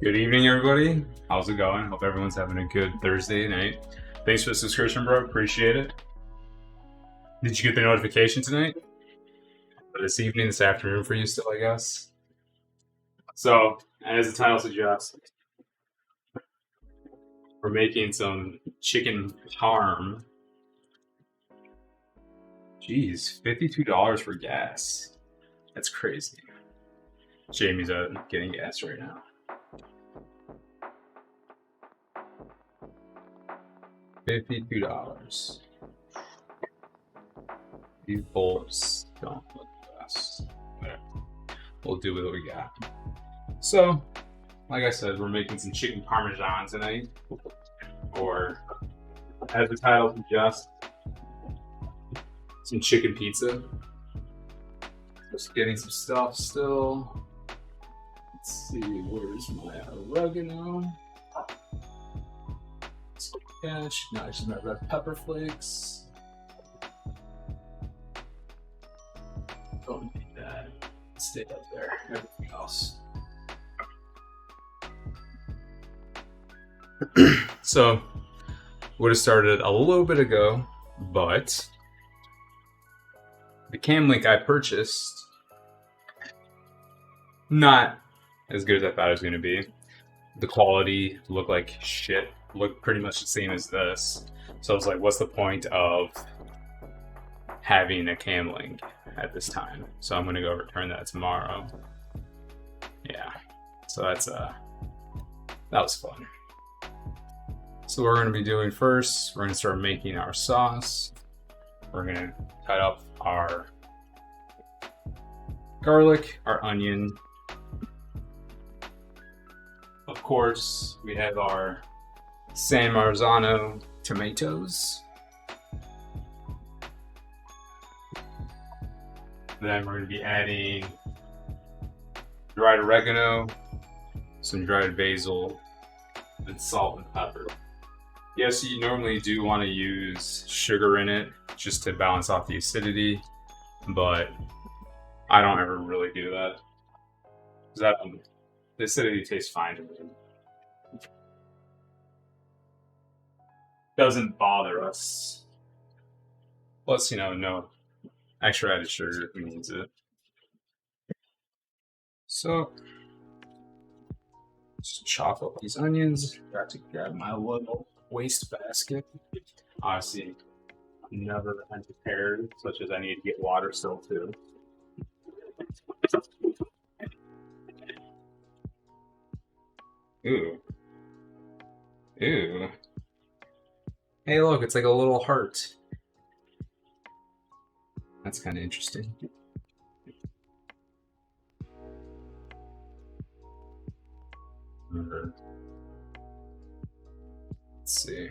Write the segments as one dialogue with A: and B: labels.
A: Good evening, everybody. How's it going? Hope everyone's having a good Thursday night. Thanks for the subscription, bro. Appreciate it. Did you get the notification tonight? Or this evening, this afternoon for you still, I guess? So, as the title suggests, we're making some chicken parm. Jeez, $52 for gas. That's crazy. Jamie's out getting gas right now. $52. These bulbs don't look the best. Whatever. We'll do what we got. So, like I said, we're making some chicken parmesan tonight. Or, as the title suggests, some chicken pizza. Just getting some stuff still. Let's see, where's my oregano? Cash. No, just my red pepper flakes. Don't need that. Stay up there. Everything else. So, would have started a little bit ago, but the cam link I purchased, not as good as I thought it was going to be. The quality looked like shit. Looked pretty much the same as this. So I was like, what's the point of having a cam link at this time? So I'm going to go return that tomorrow. Yeah. So that was fun. So what we're going to be doing first, we're going to start making our sauce. We're going to cut up our garlic, our onion. Of course, we have our San Marzano tomatoes. Then we're going to be adding dried oregano, some dried basil, and salt and pepper. Yes, you normally do want to use sugar in it just to balance off the acidity, but I don't ever really do that. Because the acidity tastes fine to me. Doesn't bother us. Plus, no extra added sugar if we needs it. So, just chop up these onions. Got to grab my little waste basket. Obviously, never unprepared, such as I need to get water still too. Ooh. Ew. Hey, look, it's like a little heart. That's kind of interesting. Let's see.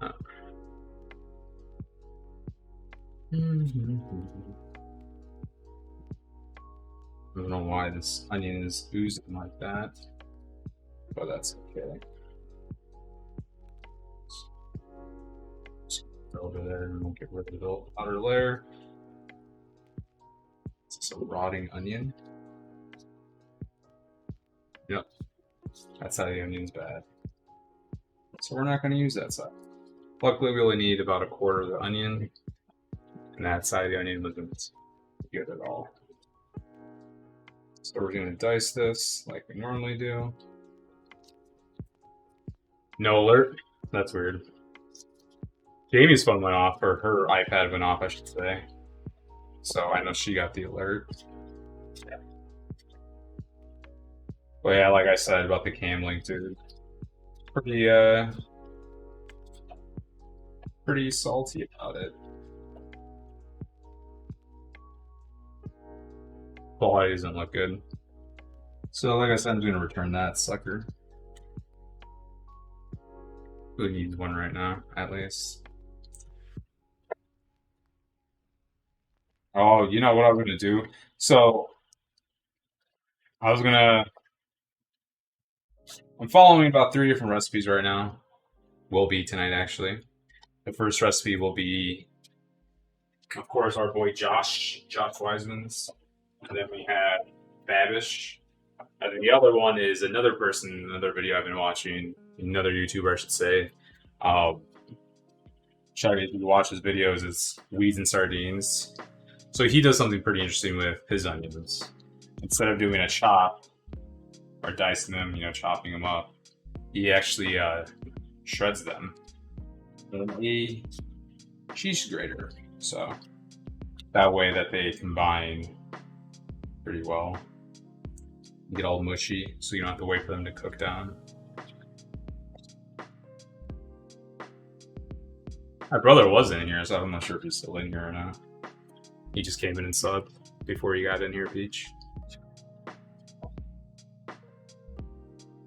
A: Oh. I don't know why this onion is oozing like that, but that's okay. Just over there and we'll get rid of the outer layer. Is this a rotting onion? Yep. That side of the onion's bad. So we're not going to use that side. Luckily, we only need about a quarter of the onion, and that side of the onion wasn't good at all. So we're going to dice this like we normally do. No alert? That's weird. Jamie's phone went off, or her iPad went off, I should say. So I know she got the alert. Yeah. But yeah, like I said about the cam link, dude. Pretty salty about it. Quality doesn't look good. So like I said, I'm going to return that sucker. Who needs one right now, at least? Oh, you know what I'm gonna do? So I'm following about 3 different recipes right now. Will be tonight, actually. The first recipe will be, of course, our boy Josh Wiseman's. And then we have Babish. And then the other one is another person, another video I've been watching, another YouTuber, I should say. Uh, Shout out if you watch his videos, it's Weeds and Sardines. So he does something pretty interesting with his onions. Instead of doing a chop or dicing them, chopping them up, he actually shreds them in a cheese grater. So that way that they combine pretty well. Get all mushy, so you don't have to wait for them to cook down. My brother was in here, so I'm not sure if he's still in here or not. He just came in and subbed before you got in here, Peach.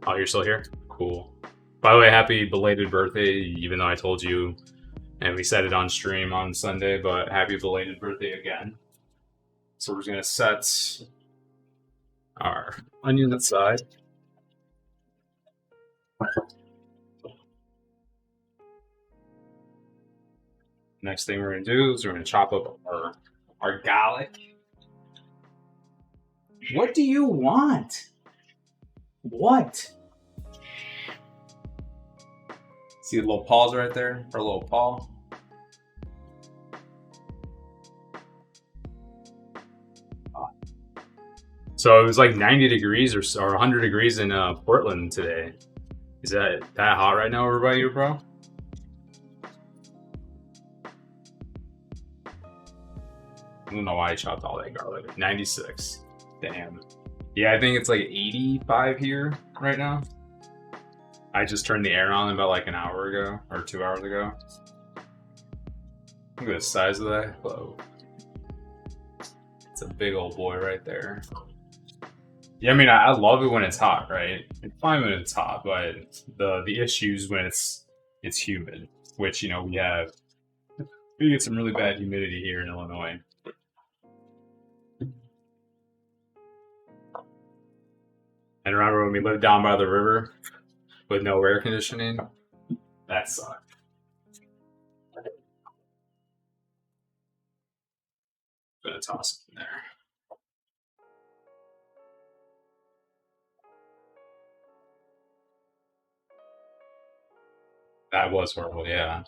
A: Oh, you're still here? Cool. By the way, happy belated birthday, even though I told you, and we said it on stream on Sunday, but happy belated birthday again. So we're just going to set our onion aside. Next thing we're going to do is we're going to chop up our garlic. What do you want? What? See the little paws right there? Her little paw. So it was like 90 degrees or 100 degrees in Portland today. Is that hot right now over by you, bro? I don't know why I chopped all that garlic. 96. Damn. Yeah, I think it's like 85 here right now. I just turned the air on about like an hour ago or 2 hours ago. Look at the size of that clove. It's a big old boy right there. Yeah, I mean, I love it when it's hot, right? It's fine when it's hot, but the issues when it's humid, which, we get some really bad humidity here in Illinois. And remember when we lived down by the river with no air conditioning? That sucked. Gonna toss it in there. That was horrible, yeah.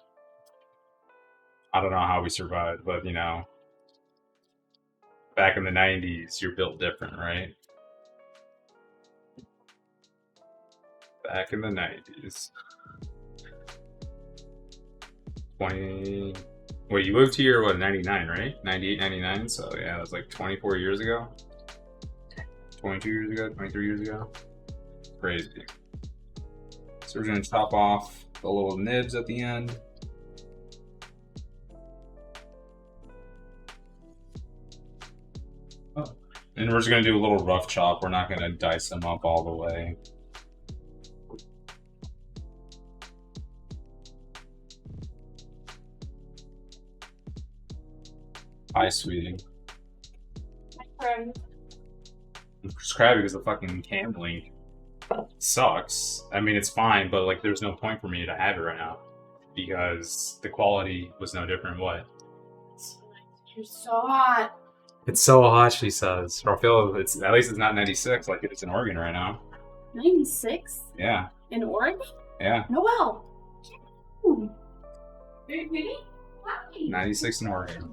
A: I don't know how we survived, but back in the 90s, you're built different, right? Back in the 90s. 20. Wait, you moved here, what, 99, right? 98, 99? So, yeah, that was like 24 years ago. 22 years ago, 23 years ago. Crazy. So, we're going to chop off the little nibs at the end. Oh. And we're just going to do a little rough chop. We're not going to dice them up all the way. Hi, sweetie.
B: Hi, Parm.
A: I'm just crabby because the fucking cam link sucks. I mean, it's fine, but like, there's no point for me to have it right now because the quality was no different. What?
B: You're so hot.
A: It's so hot, she says. Rafael, at least it's not 96 like it is in Oregon right now.
B: 96?
A: Yeah.
B: In Oregon?
A: Yeah.
B: Noel. Ooh. Really? Hi.
A: 96 in Oregon.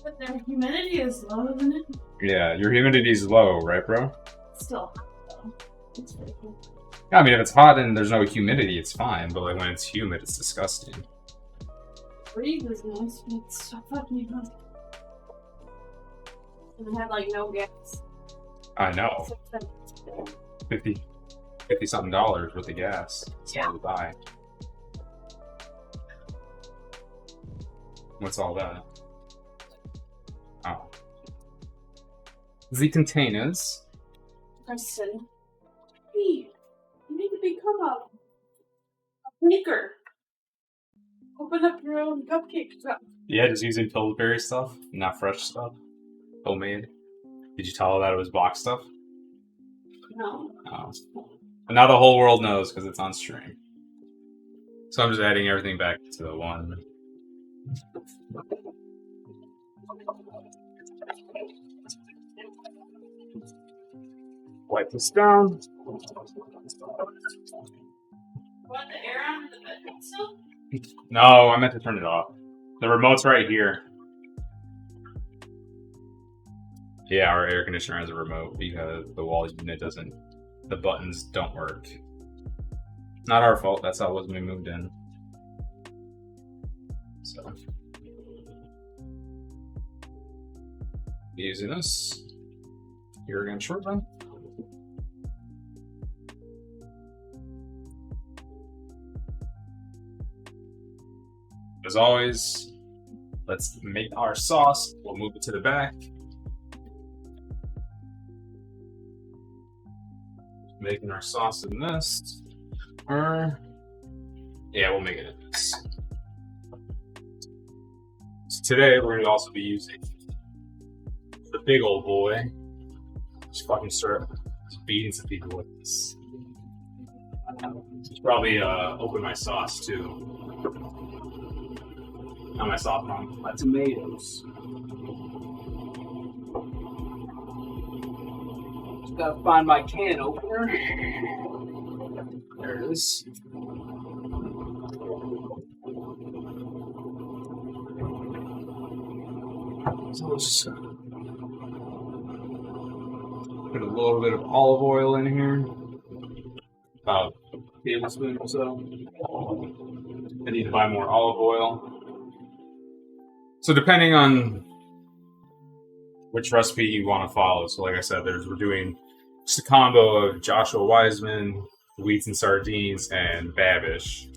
B: But their humidity is low, isn't it?
A: Yeah, your humidity is low, right, bro?
B: Still hot, though. It's pretty cool.
A: Yeah, I mean, if it's hot and there's no humidity, it's fine. But like when it's humid, it's disgusting.
B: Breathe is nice, but it's so fucking hot. And I had like no gas.
A: I know. 50 something dollars worth of gas. That's all to buy. What's all that? Oh. The containers.
B: Preston. Hey, you need to become a baker. Open up your own cupcake shop.
A: Yeah, just using Pillsbury stuff, not fresh stuff. Homemade. Did you tell her that it was box stuff?
B: No.
A: Oh. And now the whole world knows because it's on stream. So I'm just adding everything back to the one. Wipe this down.
B: Want the air on in the bedroom still?
A: No, I meant to turn it off. The remote's right here. Yeah, our air conditioner has a remote because the wall unit doesn't. The buttons don't work. Not our fault. That's how it was when we moved in. So, be using this here again shortly. As always, let's make our sauce. We'll move it to the back. Making our sauce in this. Or, yeah, we'll make it in this. So today, we're going to also be using the big old boy. Just fucking start beating some people with this. Just probably open my sauce too. Not my sauce, my tomatoes. Just gotta find my can opener. There it is. So let's just put a little bit of olive oil in here. About a tablespoon or so. I need to buy more olive oil. So depending on which recipe you want to follow, so like I said, we're doing just a combo of Joshua Wiseman, wheats and sardines, and Babish.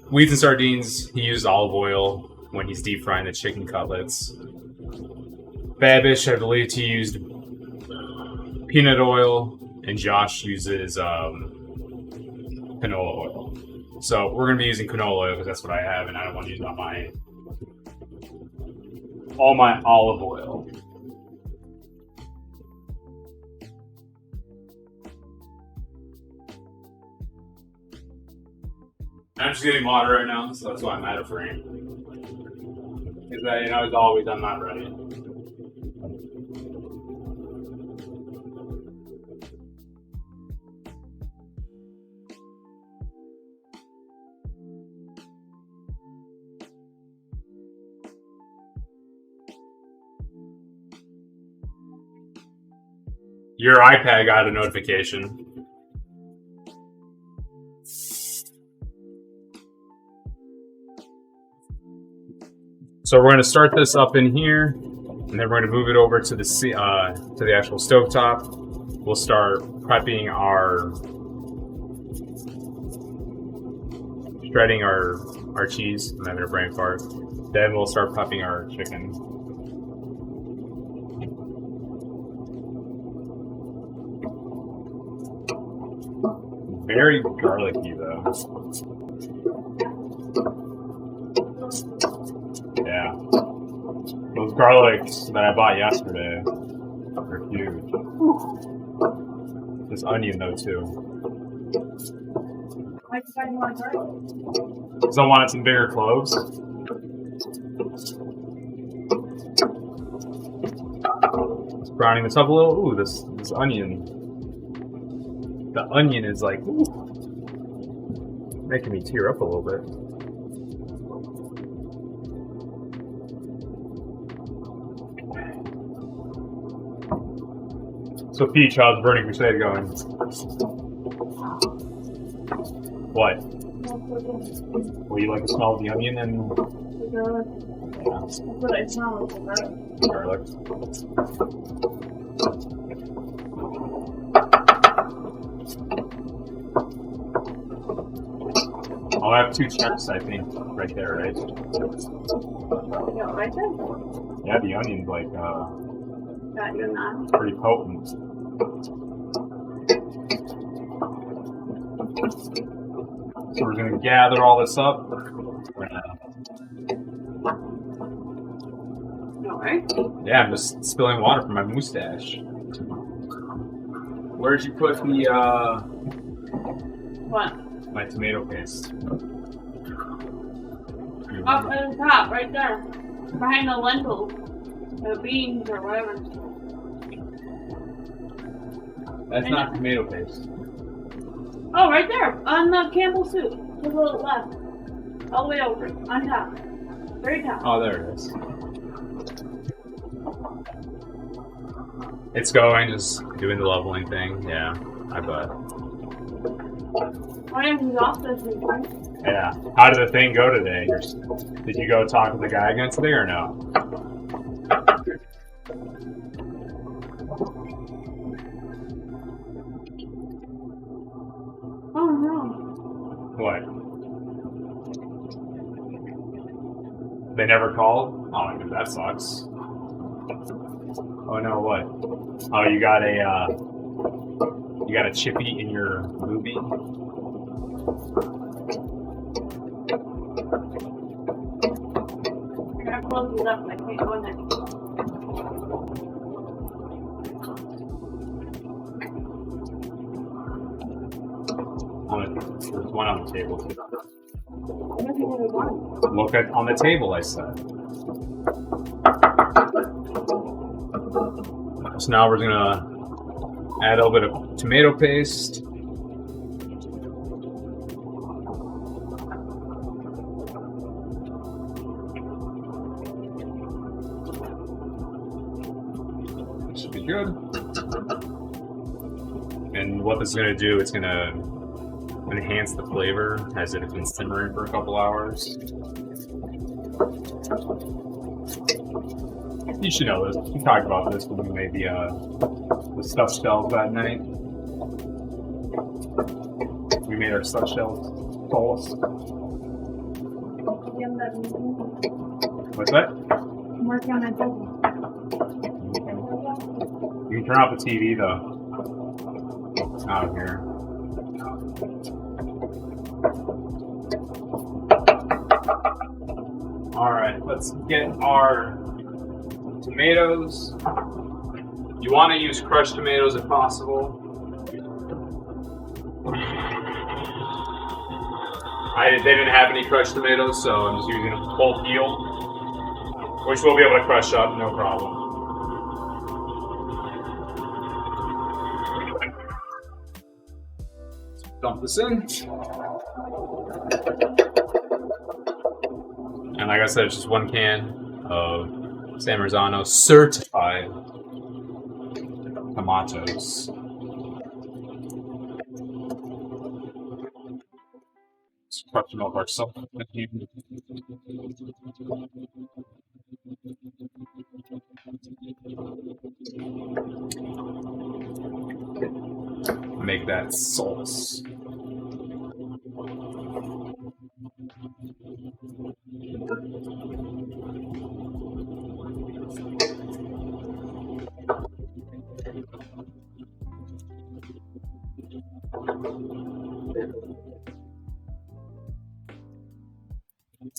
A: Wheats and sardines, he used olive oil when he's deep frying the chicken cutlets. Babish, I believe he used peanut oil, and Josh uses canola oil. So we're going to be using canola oil because that's what I have, and I don't want to use all my olive oil. I'm just getting water right now, so that's why I'm out of frame. Because as always, I'm not ready. Your iPad got a notification. So we're going to start this up in here, and then we're going to move it over to the actual stovetop. We'll start prepping shredding our cheese. I'm having a brain fart. Then we'll start prepping our chicken. Very garlicky though. Yeah. Those garlics that I bought yesterday are huge. This onion though too. Because I wanted some bigger cloves. Just browning this up a little. Ooh, this onion. The onion is like, ooh, making me tear up a little bit. So Peach, how's Burning Crusade going? What? Well, you like the smell of the onion and
B: Garlic.
A: yeah.
B: That's what I smell.
A: Garlic. I'll have 2 checks, I think, right there, right?
B: Yeah, right there.
A: Yeah, the onion's like,
B: That you're not.
A: pretty potent. So we're gonna gather all this up.
B: Alright.
A: Yeah, I'm just spilling water from my mustache. Where'd you put the,
B: What?
A: my tomato paste?
B: Up at the top, right there. Behind the lentils, the beans or whatever.
A: That's not tomato paste.
B: Oh, right there on the Campbell soup. To the left, all the way over on top, very top.
A: Oh, there it is. It's going, just doing the leveling thing. Yeah, I bet.
B: I am exhausted.
A: Yeah. How did the thing go today? Did you go talk to the guy again today or no?
B: Oh no.
A: What? They never called? Oh, dude, that sucks. Oh no, what? Oh, you got a chippy in your movie?
B: I gotta close these up. I can't go in there.
A: There's one on the table.
B: I don't think there's one.
A: Look at on the table, I said. So now we're gonna add a little bit of tomato paste. Should be good. And what this is gonna do, it's gonna enhance the flavor as it has been simmering for a couple hours. You should know this. We talked about this when we made the stuffed shells that night. We made our stuffed shells sauce. What's that?
B: I'm working on that too.
A: You can turn off the TV though. It's out here. Alright, let's get our tomatoes. You want to use crushed tomatoes if possible. They didn't have any crushed tomatoes, so I'm just using a full peel, which we'll be able to crush up, no problem. Dump this in. And like I said, it's just one can of San Marzano certified tomatoes. Let's crush them up ourselves. Make that sauce.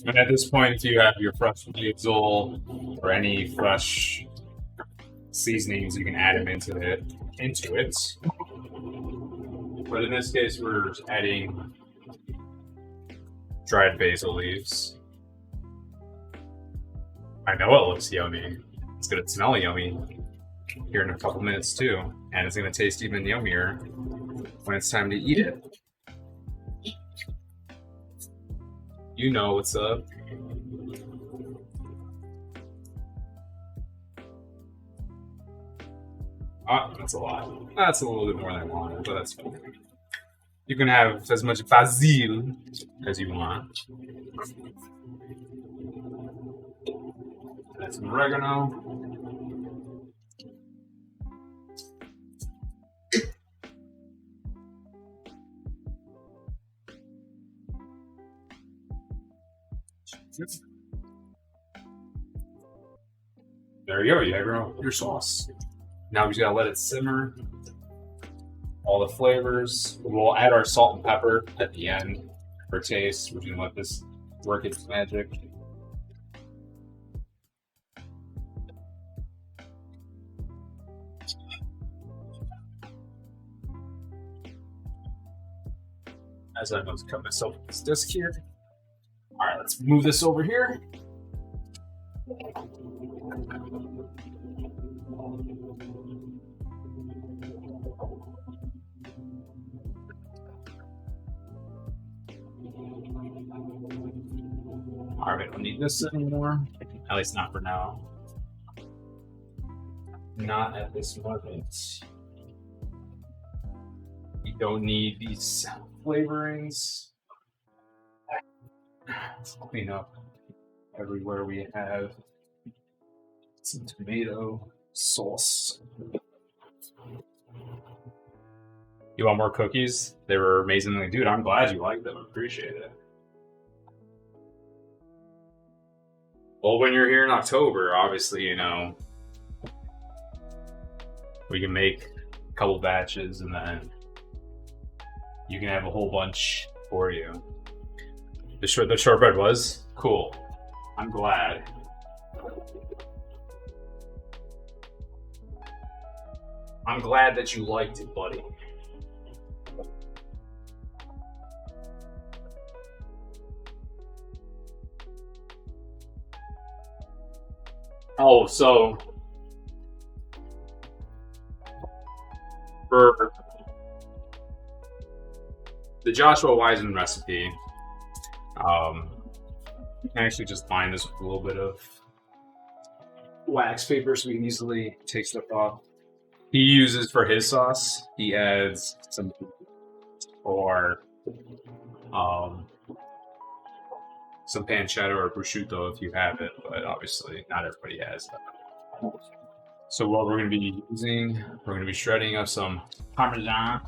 A: And at this point, if you have your fresh basil or any fresh seasonings, you can add them into it. But in this case, we're just adding dried basil leaves. I know it looks yummy. It's gonna smell yummy here in a couple minutes too, and it's gonna taste even yummier when it's time to eat it. You know what's up. Ah, that's a lot. That's a little bit more than I wanted, but that's fine. You can have as much basil as you want. Add some oregano. There you go. You have your sauce. Now we just gotta let it simmer. All the flavors. We'll add our salt and pepper at the end for taste. We're gonna let this work its magic. As I must cut myself this disc here. All right, let's move this over here. Alright, we don't need this anymore. At least not for now. Not at this moment. You don't need these flavorings. Let's clean up everywhere we have some tomato sauce. You want more cookies? They were amazingly, dude. I'm glad you like them. Appreciate it. Well, when you're here in October, obviously, you know, we can make a couple batches and then you can have a whole bunch for you. The shortbread was cool. I'm glad. I'm glad that you liked it, buddy. Oh, so for the Joshua Wiseman recipe, you can actually just bind this with a little bit of wax paper so we can easily take stuff off. He uses for his sauce, he adds some or some pancetta or prosciutto if you have it, but obviously not everybody has that. So what we're going to be using, we're going to be shredding up some Parmesan.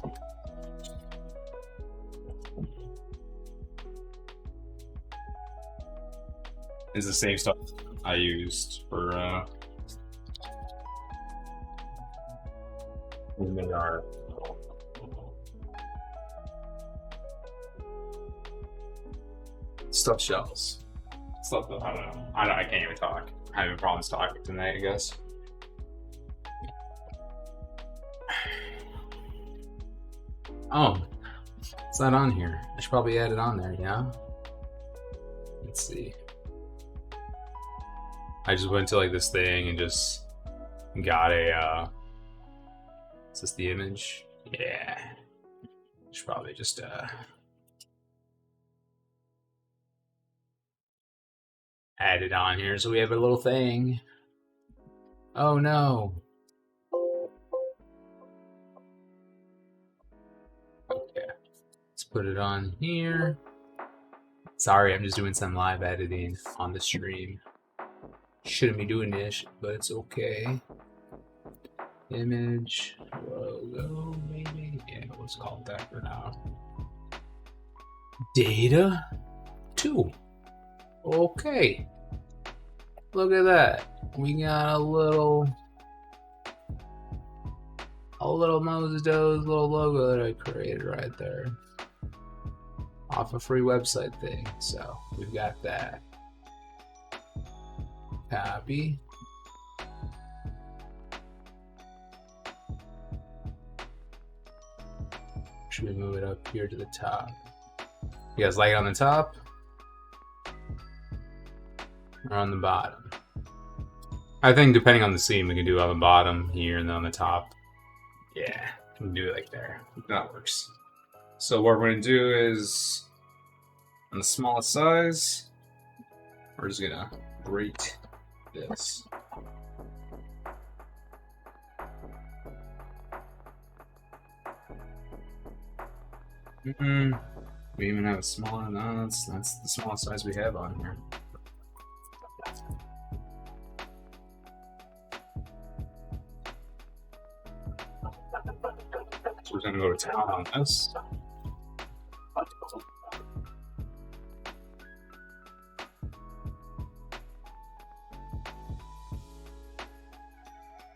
A: It's the same stuff I used for we made our stuffed shells. Stuff that I don't know. I can't even talk. I'm having problems talking tonight, I guess. Oh, it's not on here. I should probably add it on there, yeah? Let's see. I just went to like this thing and just got a, is this the image? Yeah. Should probably just, add it on here so we have a little thing. Oh no. Okay. Let's put it on here. Sorry, I'm just doing some live editing on the stream. Shouldn't be doing this, but it's okay. Image, logo, maybe? Yeah, let's call it that for now. Data 2. Okay. Look at that. We got a little Moses Doe's little logo that I created right there. Off a free website thing. So we've got that. Copy. Should we move it up here to the top? You guys like it on the top? Or on the bottom? I think depending on the scene, we can do it on the bottom here and then on the top. Yeah, we can do it like there. That works. So what we're going to do is, on the smallest size, we're just going to grate this. We even have a smaller, no, that's the smallest size we have on here. So we're gonna go to town on this.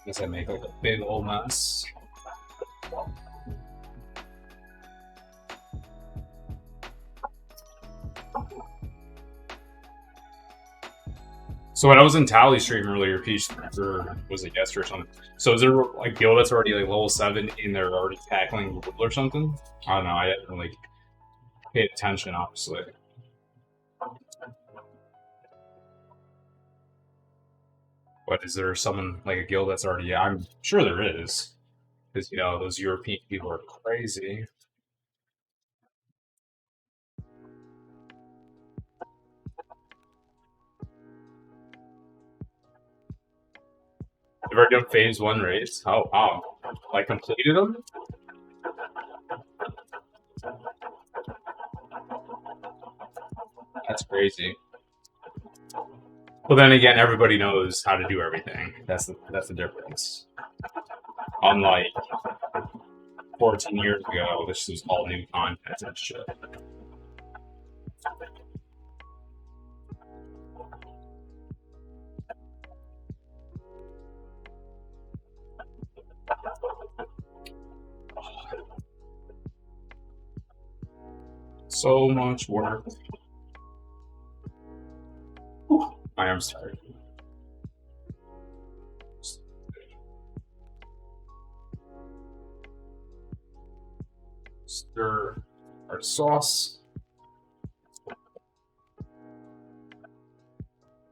A: Guess I make like a big old mess. So when I was in Tally stream earlier, Peach, or was it yesterday or something? So is there like Gil that's already like level 7 and they're already tackling Google or something? I don't know. I haven't like paid attention, obviously. What is there someone like a guild that's already? Yeah, I'm sure there is, because those European people are crazy. You've already done phase one raids. Oh wow! Like completed them? That's crazy. Well, then again, everybody knows how to do everything. That's the difference. Unlike 14 years ago, this was all new content and shit. So much work. Whew, my arm's tired. Stir our sauce.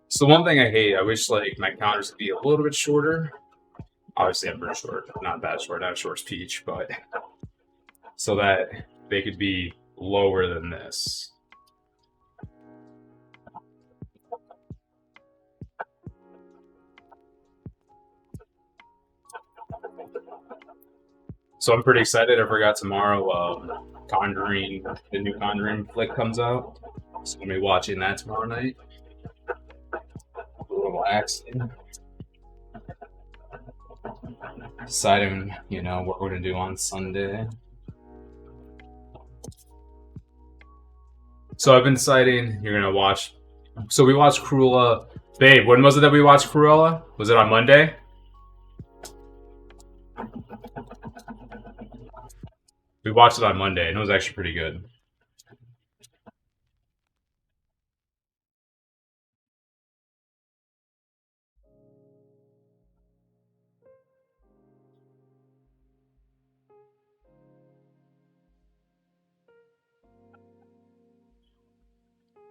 A: So one thing I hate, I wish like my counters could be a little bit shorter. Obviously, I'm pretty short, not that short, not as short as Peach, but so that they could be lower than this. So I'm pretty excited. I forgot tomorrow, Conjuring, the new Conjuring flick comes out. So I'm gonna be watching that tomorrow night. A little relaxing. Deciding, what we're gonna do on Sunday. So I've been deciding you're gonna watch. So we watched Cruella. Babe, when was it that we watched Cruella? Was it on Monday? We watched it on Monday, and it was actually pretty good.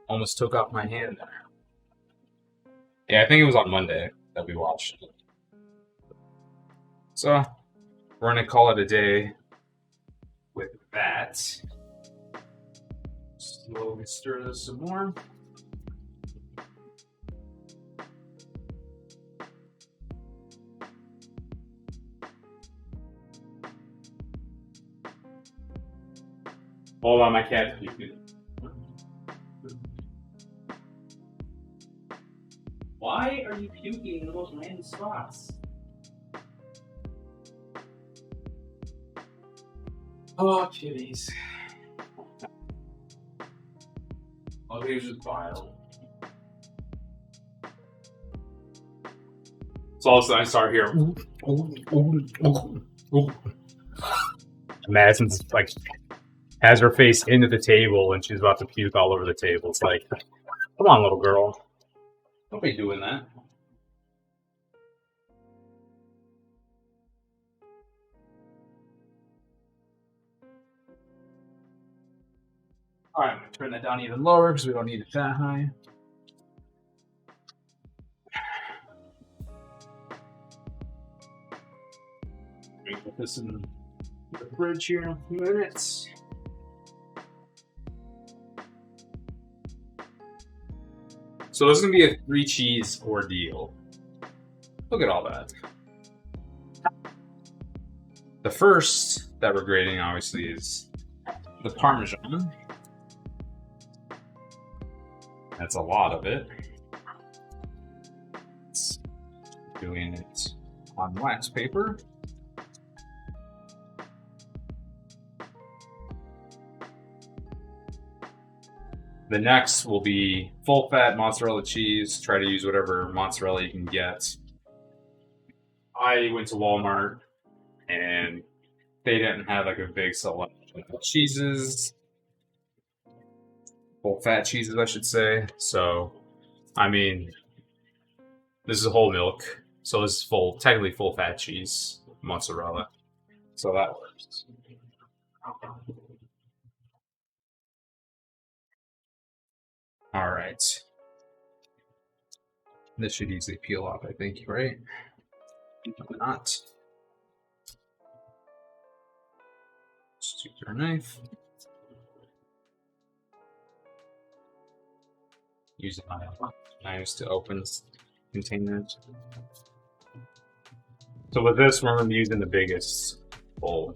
A: Almost took off my hand there. Yeah, I think it was on Monday that we watched it. So we're gonna call it a day with that. Slowly stir this some more. Hold on, my cat. Why are you puking in the most random spots? Oh, kitties. Oh, here's just vile. So all of a sudden I start hearing. Madison's like has her face into the table and she's about to puke all over the table. It's like, come on, little girl. Don't be doing that. All right, I'm gonna turn that down even lower because we don't need it that high. Let me put this in the fridge here in a few minutes. So this is gonna be a 3-cheese ordeal. Look at all that. The first that we're grading, obviously, is the Parmesan. That's a lot of it. It's doing it on wax paper. The next will be full fat mozzarella cheese. Try to use whatever mozzarella you can get. I went to Walmart and they didn't have like a big selection of cheeses. Full fat cheeses, I should say. So, I mean, this is whole milk. So this is technically full fat cheese, mozzarella. So that works. All right. This should easily peel off, I think, right? Why not? Just use our knife. Use my knives to open containers. So with this, we're going to be using the biggest bowl.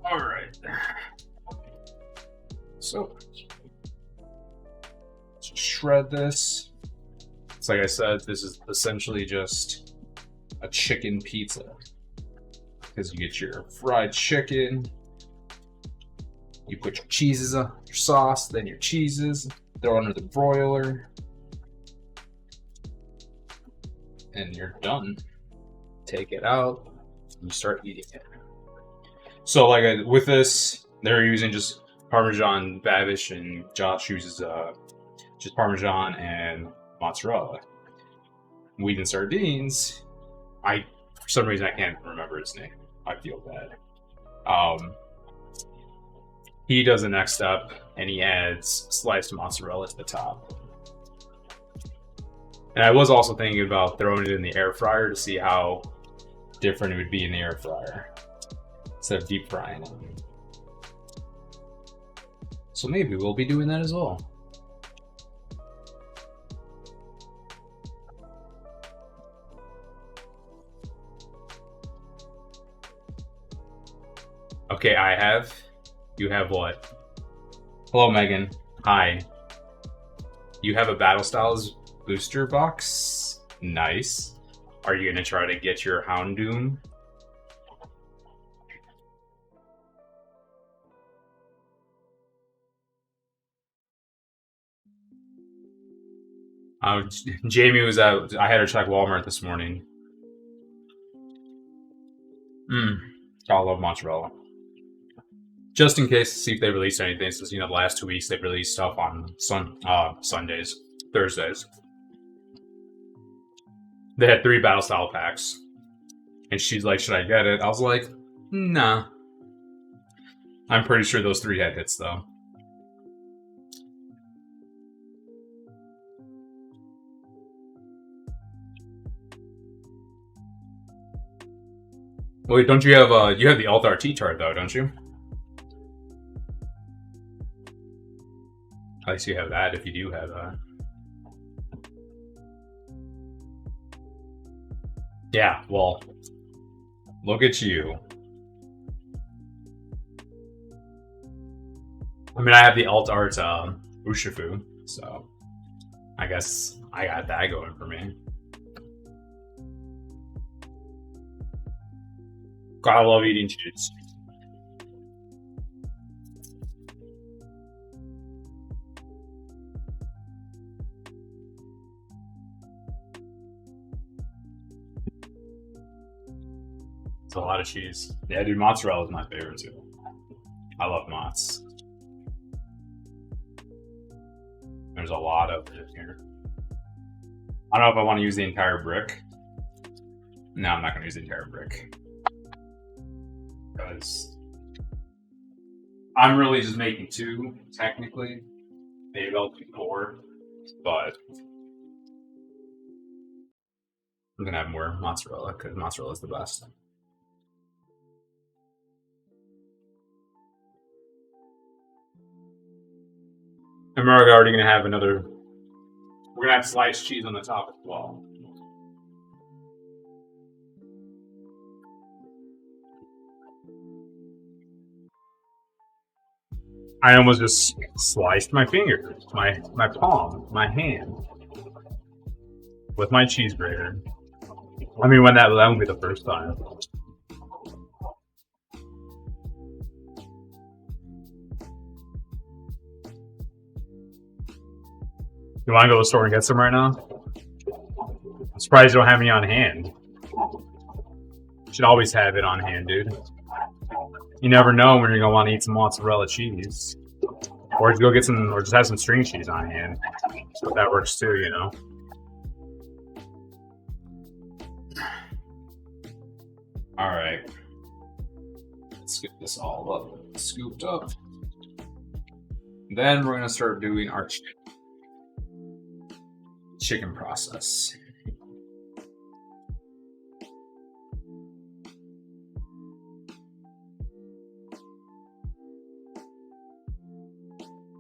A: All right. So let's shred this. So like I said, this is essentially just a chicken pizza. Because you get your fried chicken, you put your cheeses on your sauce, then your cheeses, throw under the broiler, and you're done. Take it out, and you start eating it. So like with this, they're using just Parmesan Babish, and Josh uses just Parmesan and mozzarella. Wheat and sardines, for some reason I can't remember his name. I feel bad. He does the next step, and he adds sliced mozzarella to the top. And I was also thinking about throwing it in the air fryer to see how different it would be in the air fryer instead of deep frying it. So maybe we'll be doing that as well. Okay, I have. You have what? Hello, Megan. Hi. You have a Battle Styles booster box? Nice. Are you gonna try to get your Houndoom? Jamie was out. I had her check Walmart this morning. I love mozzarella. Just in case to see if they released anything, since the last 2 weeks they've released stuff on Sundays, Thursdays. They had 3 battle style packs, and she's like, "Should I get it?" I was like, "Nah." I'm pretty sure those 3 had hits though. Wait, don't you have you have the Alt RT chart though, don't you? At least you have that if you do have that. Yeah, well, look at you. I mean, I have the Alt Art Urshifu, so I guess I got that going for me. God, I love eating cheese. It's a lot of cheese. Yeah, dude, mozzarella is my favorite too. I love mozz. There's a lot of it here. I don't know if I want to use the entire brick. No, I'm not going to use the entire brick. Because I'm really just making 2, technically. Maybe I'll do 4, but I'm going to have more mozzarella, because mozzarella is the best. And we're already going to have we're going to have sliced cheese on the top as well. I almost just sliced my fingers, my palm, my hand, with my cheese grater. I mean, that won't be the first time. You want to go to the store and get some right now? I'm surprised you don't have any on hand. You should always have it on hand, dude. You never know when you're gonna want to eat some mozzarella cheese, or just go get some, or just have some string cheese on hand. So that works too, you know. Alright. Let's get this all up, scooped up. Then we're going to start doing our chicken process.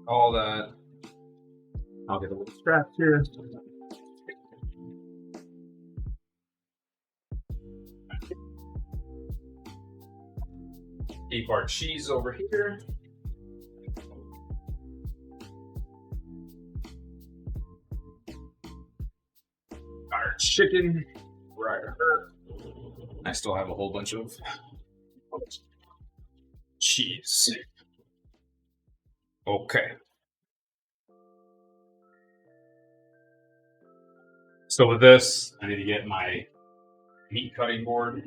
A: All that. I'll get a little strap here. Keep our cheese over here. Our chicken right here. I still have a whole bunch of cheese. Okay. So with this, I need to get my meat cutting board.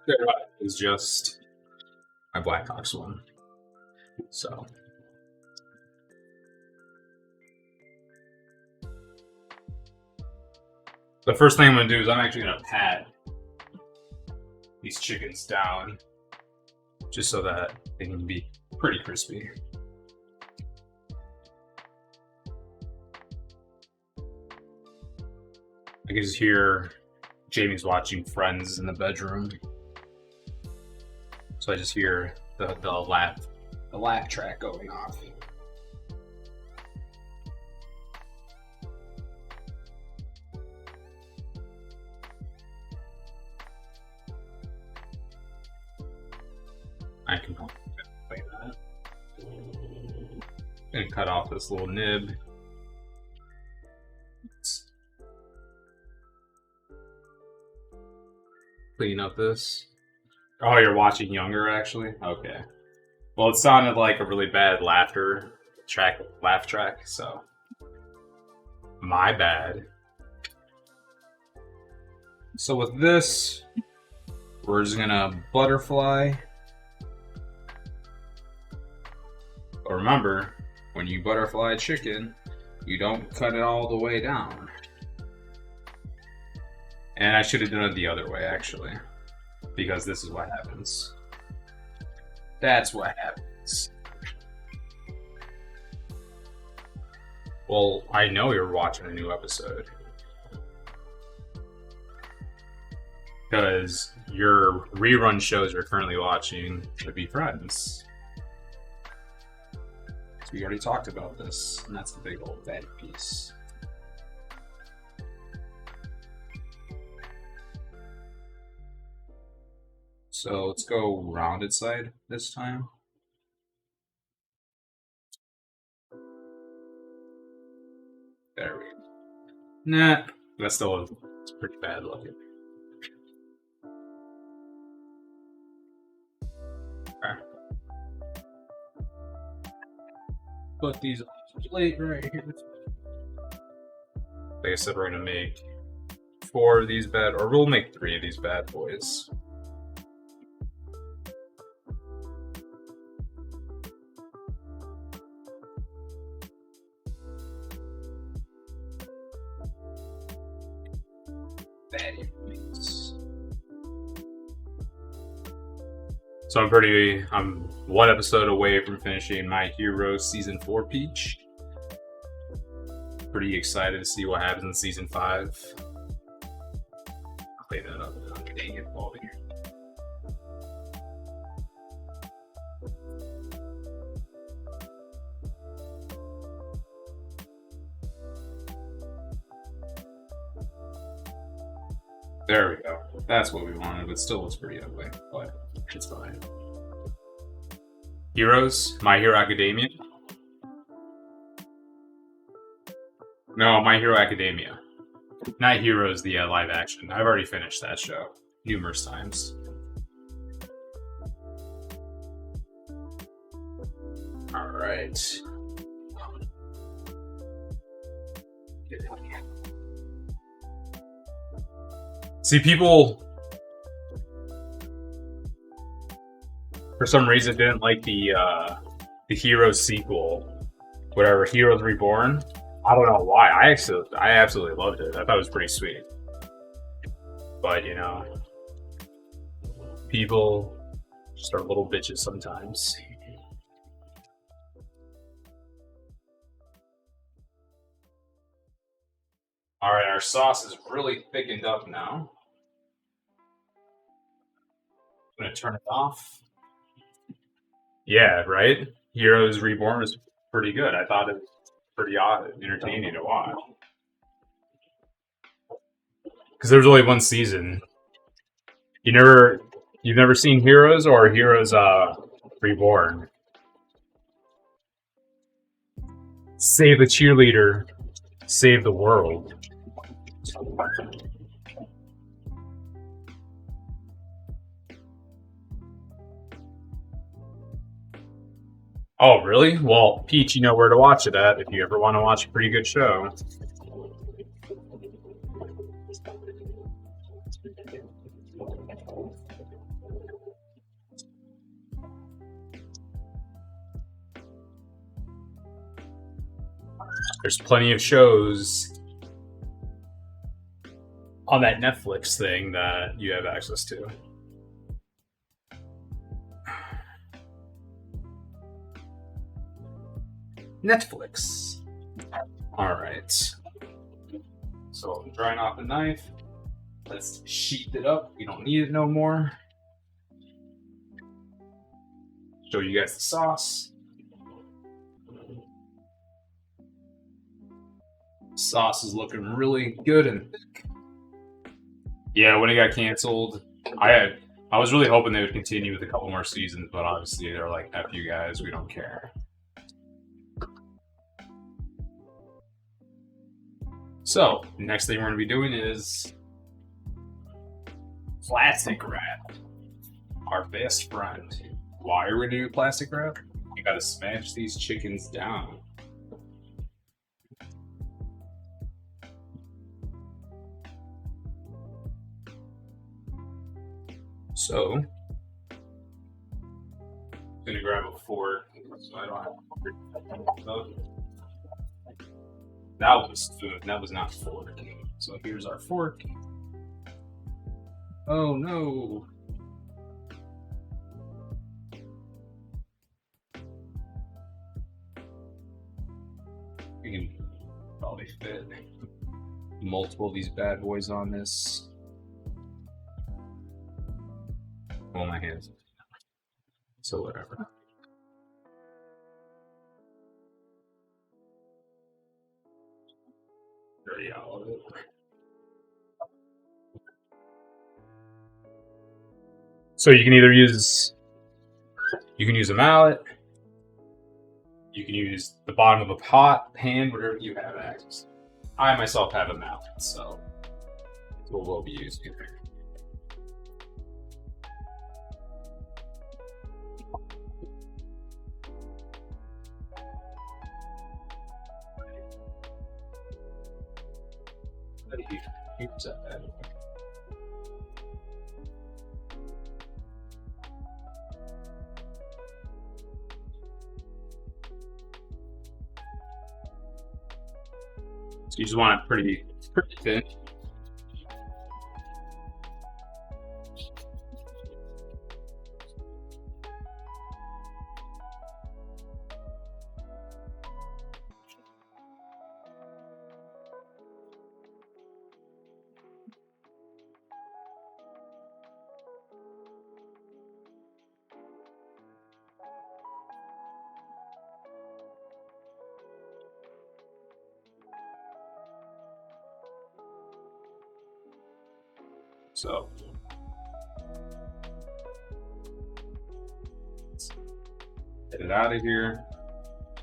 A: That is just my Blackhawks one. So the first thing I'm gonna do is I'm actually gonna pat these chickens down just so that they can be pretty crispy. I can just hear Jamie's watching Friends in the bedroom. So I just hear the laugh track going off. I can play that. And cut off this little nib. Clean up this. Oh, you're watching Younger, actually? Okay. Well, it sounded like a really bad laugh track, so my bad. So with this, we're just gonna butterfly. But remember, when you butterfly chicken, you don't cut it all the way down. And I should have done it the other way, actually. Because this is what happens. That's what happens. Well, I know you're watching a new episode. Because your rerun shows you're currently watching would be Friends. So we already talked about this, and that's the big old bad piece. So let's go rounded side this time. There we go. Nah, that's still it's pretty bad looking. Okay. Put these on the plate right here. Like I said, we're gonna make 4 of these or we'll make 3 of these bad boys. So I'm 1 episode away from finishing My Hero Season 4 Peach. Pretty excited to see what happens in Season 5. I'll clean that up. Dang it, Baldy. There we go. That's what we wanted, but still looks pretty ugly. But it's fine. Heroes? My Hero Academia? No, My Hero Academia. Not Heroes, the live action. I've already finished that show numerous times. Alright. See, people for some reason didn't like the Heroes sequel, whatever, Heroes Reborn. I don't know why. I absolutely loved it. I thought it was pretty sweet. But you know, people just are little bitches sometimes. All right, our sauce is really thickened up now. I'm gonna turn it off. Yeah, right. Heroes Reborn was pretty good. I thought it was pretty odd, entertaining to watch. Because there was only one season. You've never seen Heroes or Heroes Reborn. Save the cheerleader, save the world. Oh, really? Well, Peach, you know where to watch it at if you ever want to watch a pretty good show. There's plenty of shows on that Netflix thing that you have access to. Netflix. All right. So I'm drying off the knife. Let's sheath it up. We don't need it no more. Show you guys the sauce. Sauce is looking really good and thick. Yeah, when it got canceled, I was really hoping they would continue with a couple more seasons, but obviously they're like, F you guys, we don't care. So, next thing we're going to be doing is plastic wrap. Our best friend. Why are we going to do plastic wrap? You got to smash these chickens down. So, I'm going to grab a fork so I don't have to. That was spoon. That was not fork. So here's our fork. Oh no. We can probably fit multiple of these bad boys on this. Well, my hands. So whatever. Dirty all of it. So you can either use a mallet, you can use the bottom of a pot, pan, whatever you have access to. I myself have a mallet, so that's what we'll be using. Here's that bad boy. So you just want it pretty thin. So let's get it out of here.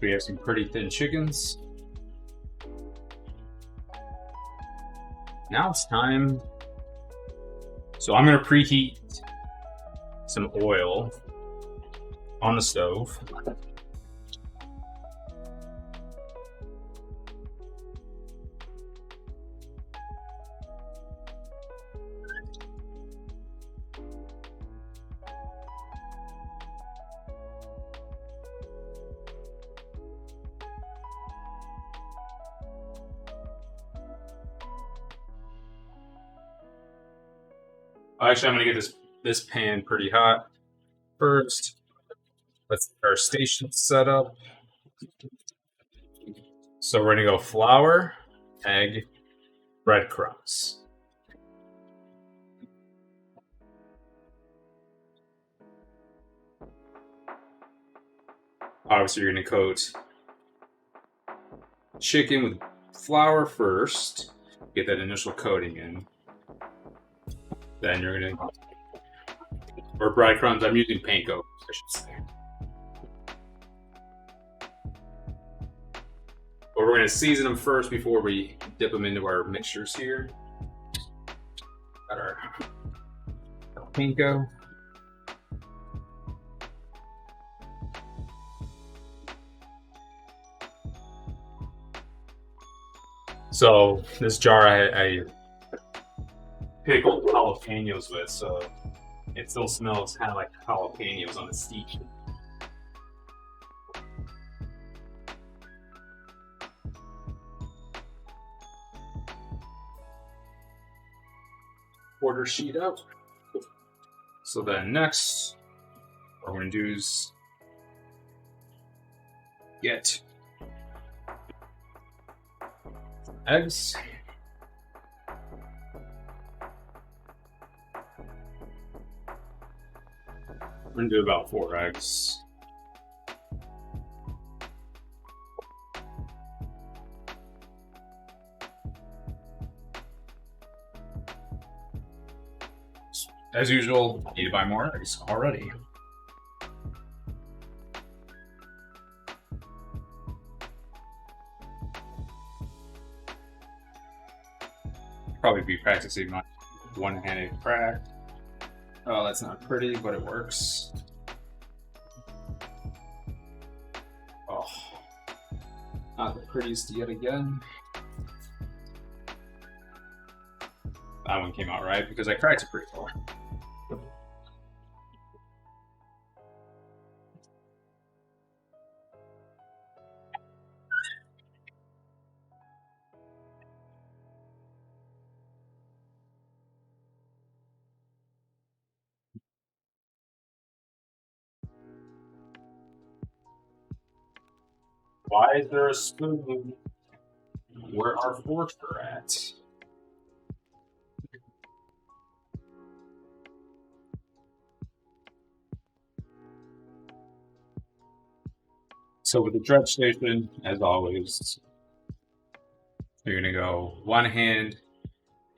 A: We have some pretty thin chickens. Now it's time. So I'm going to preheat some oil on the stove. Actually, I'm gonna get this pan pretty hot first. Let's get our station set up. So we're gonna go flour, egg, breadcrumbs. Obviously, you're gonna coat chicken with flour first. Get that initial coating in. Then you're gonna, or breadcrumbs. I'm using panko, I should say. But we're gonna season them first before we dip them into our mixtures here. Got our panko. So this jar I pickled jalapenos with, so it still smells kind of like jalapenos on the steak. Quarter sheet up. So then next, what we're going to do is get eggs. We're going to do about 4 eggs. As usual, need to buy more eggs already. Probably be practicing my one-handed crack. Oh, that's not pretty, but it works. Oh, not the prettiest yet again. That one came out right because I cracked it pretty well. Why is there a spoon where our forks are at? So with the dredge station, as always, you're gonna go one hand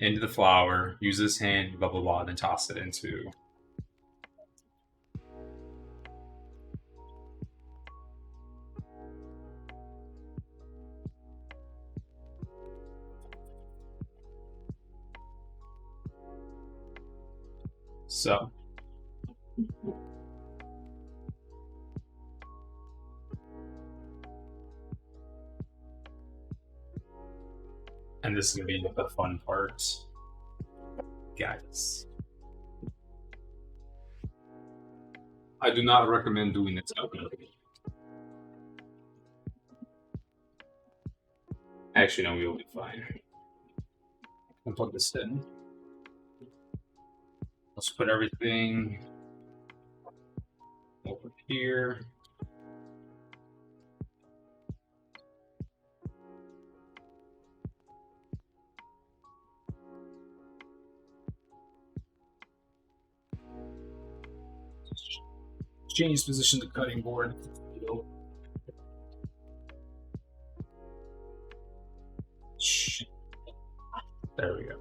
A: into the flour, use this hand, blah blah blah, then toss it into. So and this is gonna be the fun part, guys. I do not recommend doing this openly. Actually, no, we will be fine. I'll plug this in. Let's put everything over here. Change position to cutting board. There we go.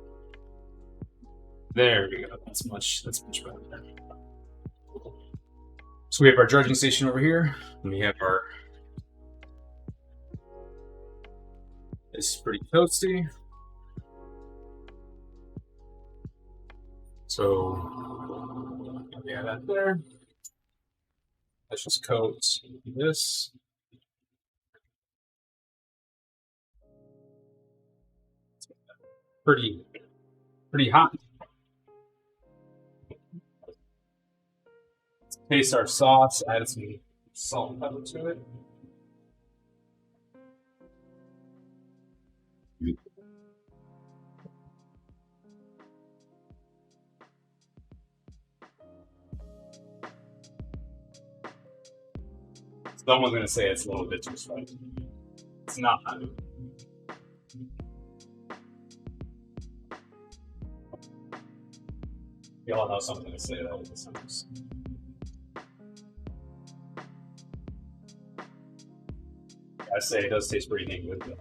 A: There we go. That's much better. So we have our dredging station over here, and we have our. This is pretty toasty. So we have that there. Let's just coat this. Pretty hot. Let's taste our sauce, add some salt and pepper to it. Someone's gonna say it's a little bit too spicy. It's not. We all know something to say that with the sentence. I say it does taste pretty dang good though.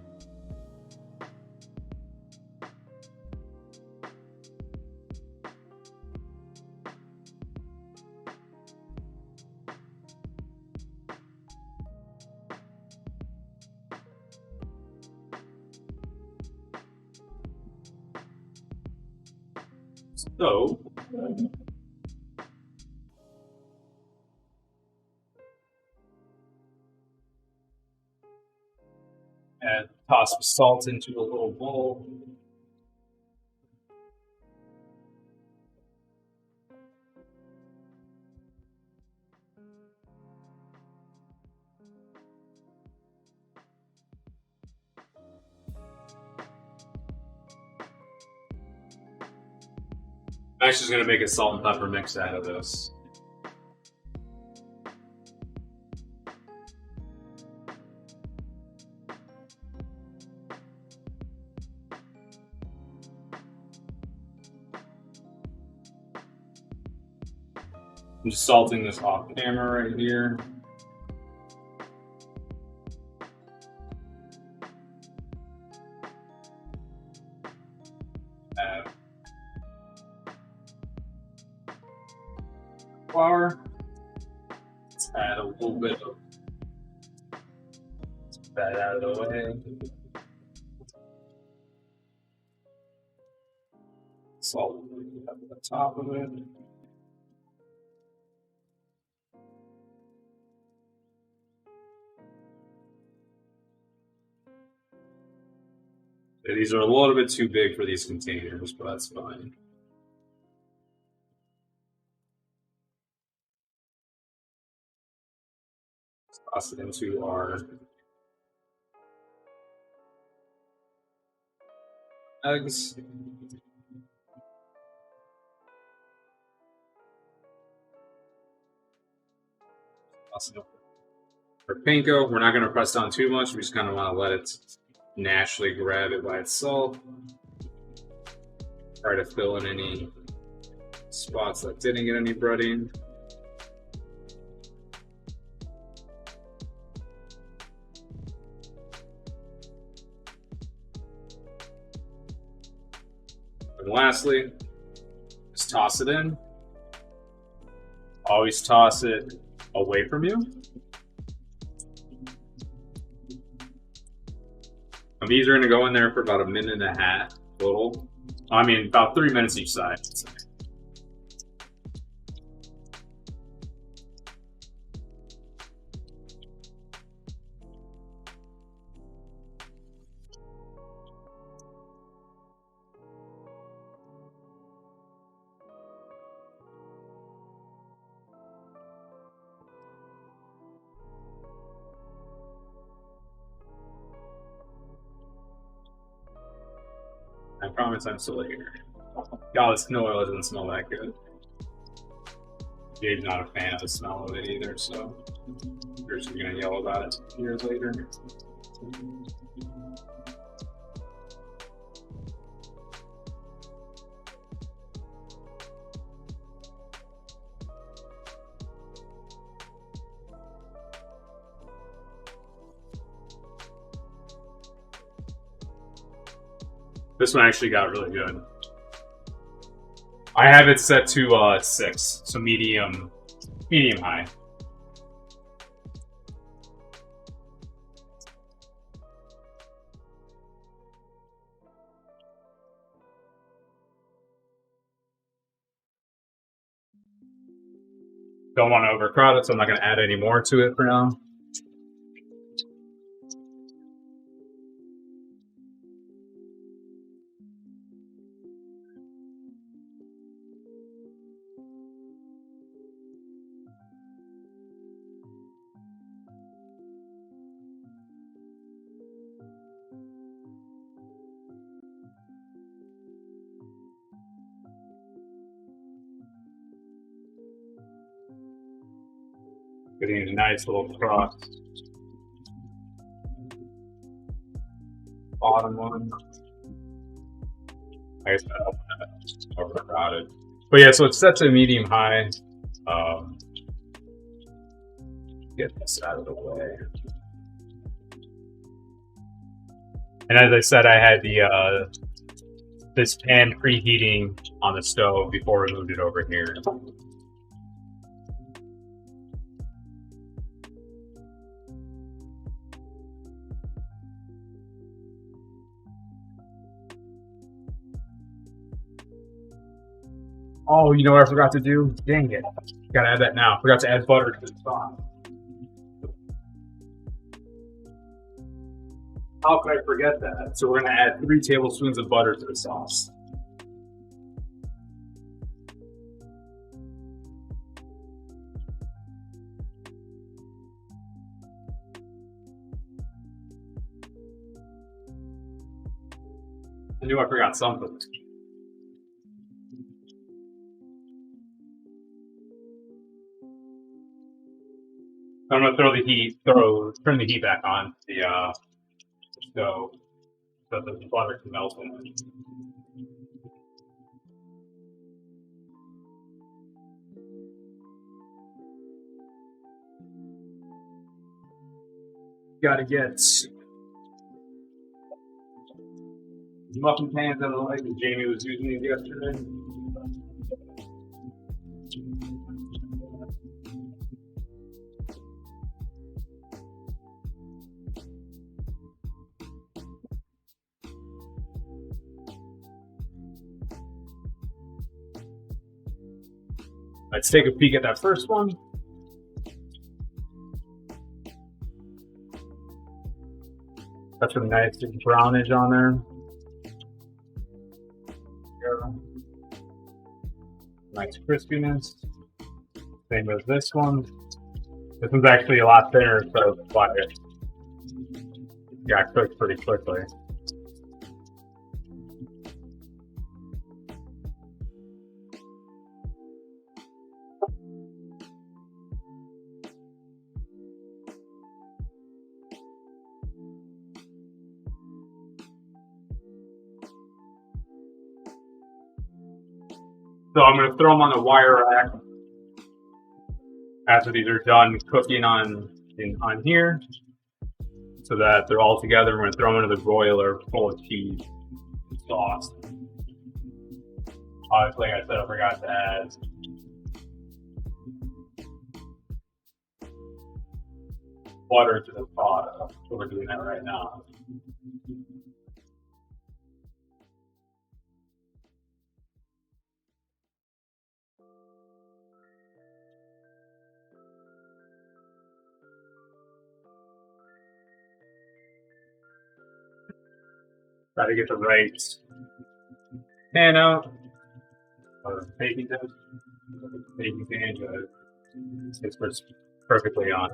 A: So, and toss some salt into a little bowl. I'm actually just gonna make a salt and pepper mix out of this. I'm just salting this off camera right here. Add flour. Let's add a little bit of that out of the way. Salt at the top of it. These are a little bit too big for these containers, but that's fine. Let's toss it into our eggs. Toss it over our panko. We're not going to press down too much. We just kind of want to let it naturally grab it by itself. Try to fill in any spots that didn't get any breading. And lastly, just toss it in. Always toss it away from you. And these are going to go in there for about a minute and a half total. I mean, about 3 minutes each side. I promise I'm still here. God, this canola oil doesn't smell that good. Gabe's not a fan of the smell of it either, so you're just gonna yell about it years later. This one actually got really good. I have it set to 6, so medium high. Don't want to overcrowd it, so I'm not going to add any more to it for now. Getting a nice little crust. Bottom one. I guess that's overcrowded. But yeah, so it's set to medium high. Get this out of the way. And as I said, I had the this pan preheating on the stove before we moved it over here. Oh, you know what I forgot to do? Dang it. Gotta add that now. Forgot to add butter to the sauce. How could I forget that? So we're gonna add 3 tablespoons of butter to the sauce. I knew I forgot something. I'm gonna turn the heat back on the stove so the butter can melt in it. Gotta get muffin pans out of the way that Jamie was using these yesterday. Let's take a peek at that first one. That's some nice brownage on there. Nice crispiness. Same as this one. This one's actually a lot thinner, so it's why it got cooked pretty quickly. So I'm going to throw them on the wire rack after these are done cooking on here, so that they're all together. I'm going to throw them into the broiler full of cheese and sauce. Obviously, like I said, I forgot to add butter to the pot. So we're doing that right now. Try to get the right pan out, or baking pan, it's perfectly on.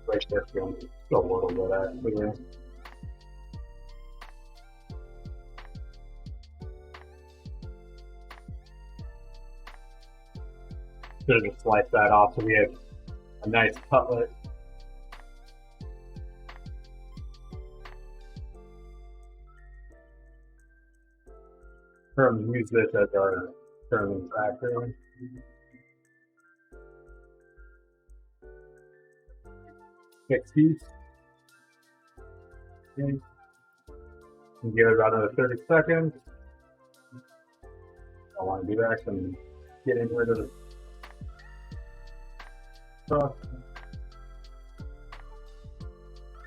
A: Right there, a little bit actually. Should have sliced that off so we have a nice cutlet. We're going to use this as our turning factor. Fix these. Okay. And give it about another 30 seconds. I want to do that, so I'm getting rid of the stuff.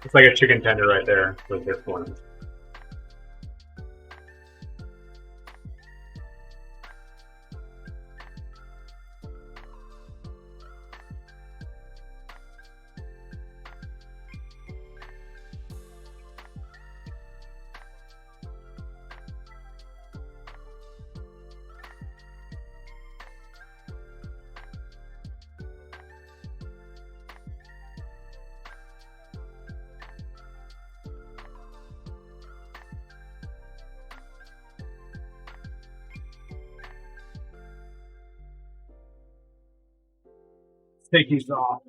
A: It's like a chicken tender right there with this one. Take these off.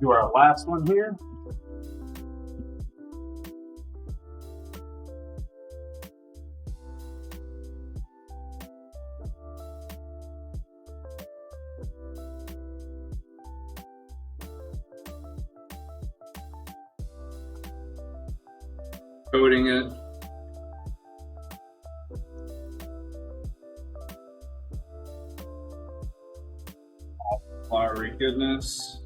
A: Do our last one here. Coating it. Flowery goodness.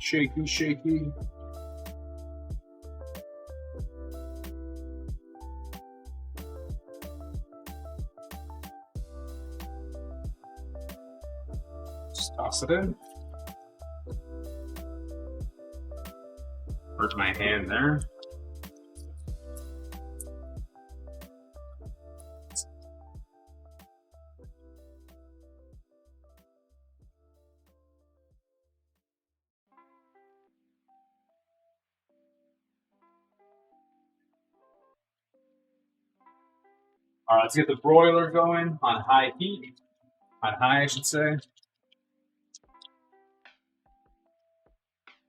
A: Shaky, shaky. Just toss it in. Where's my hand there? All right, let's get the broiler going on high heat. On high, I should say.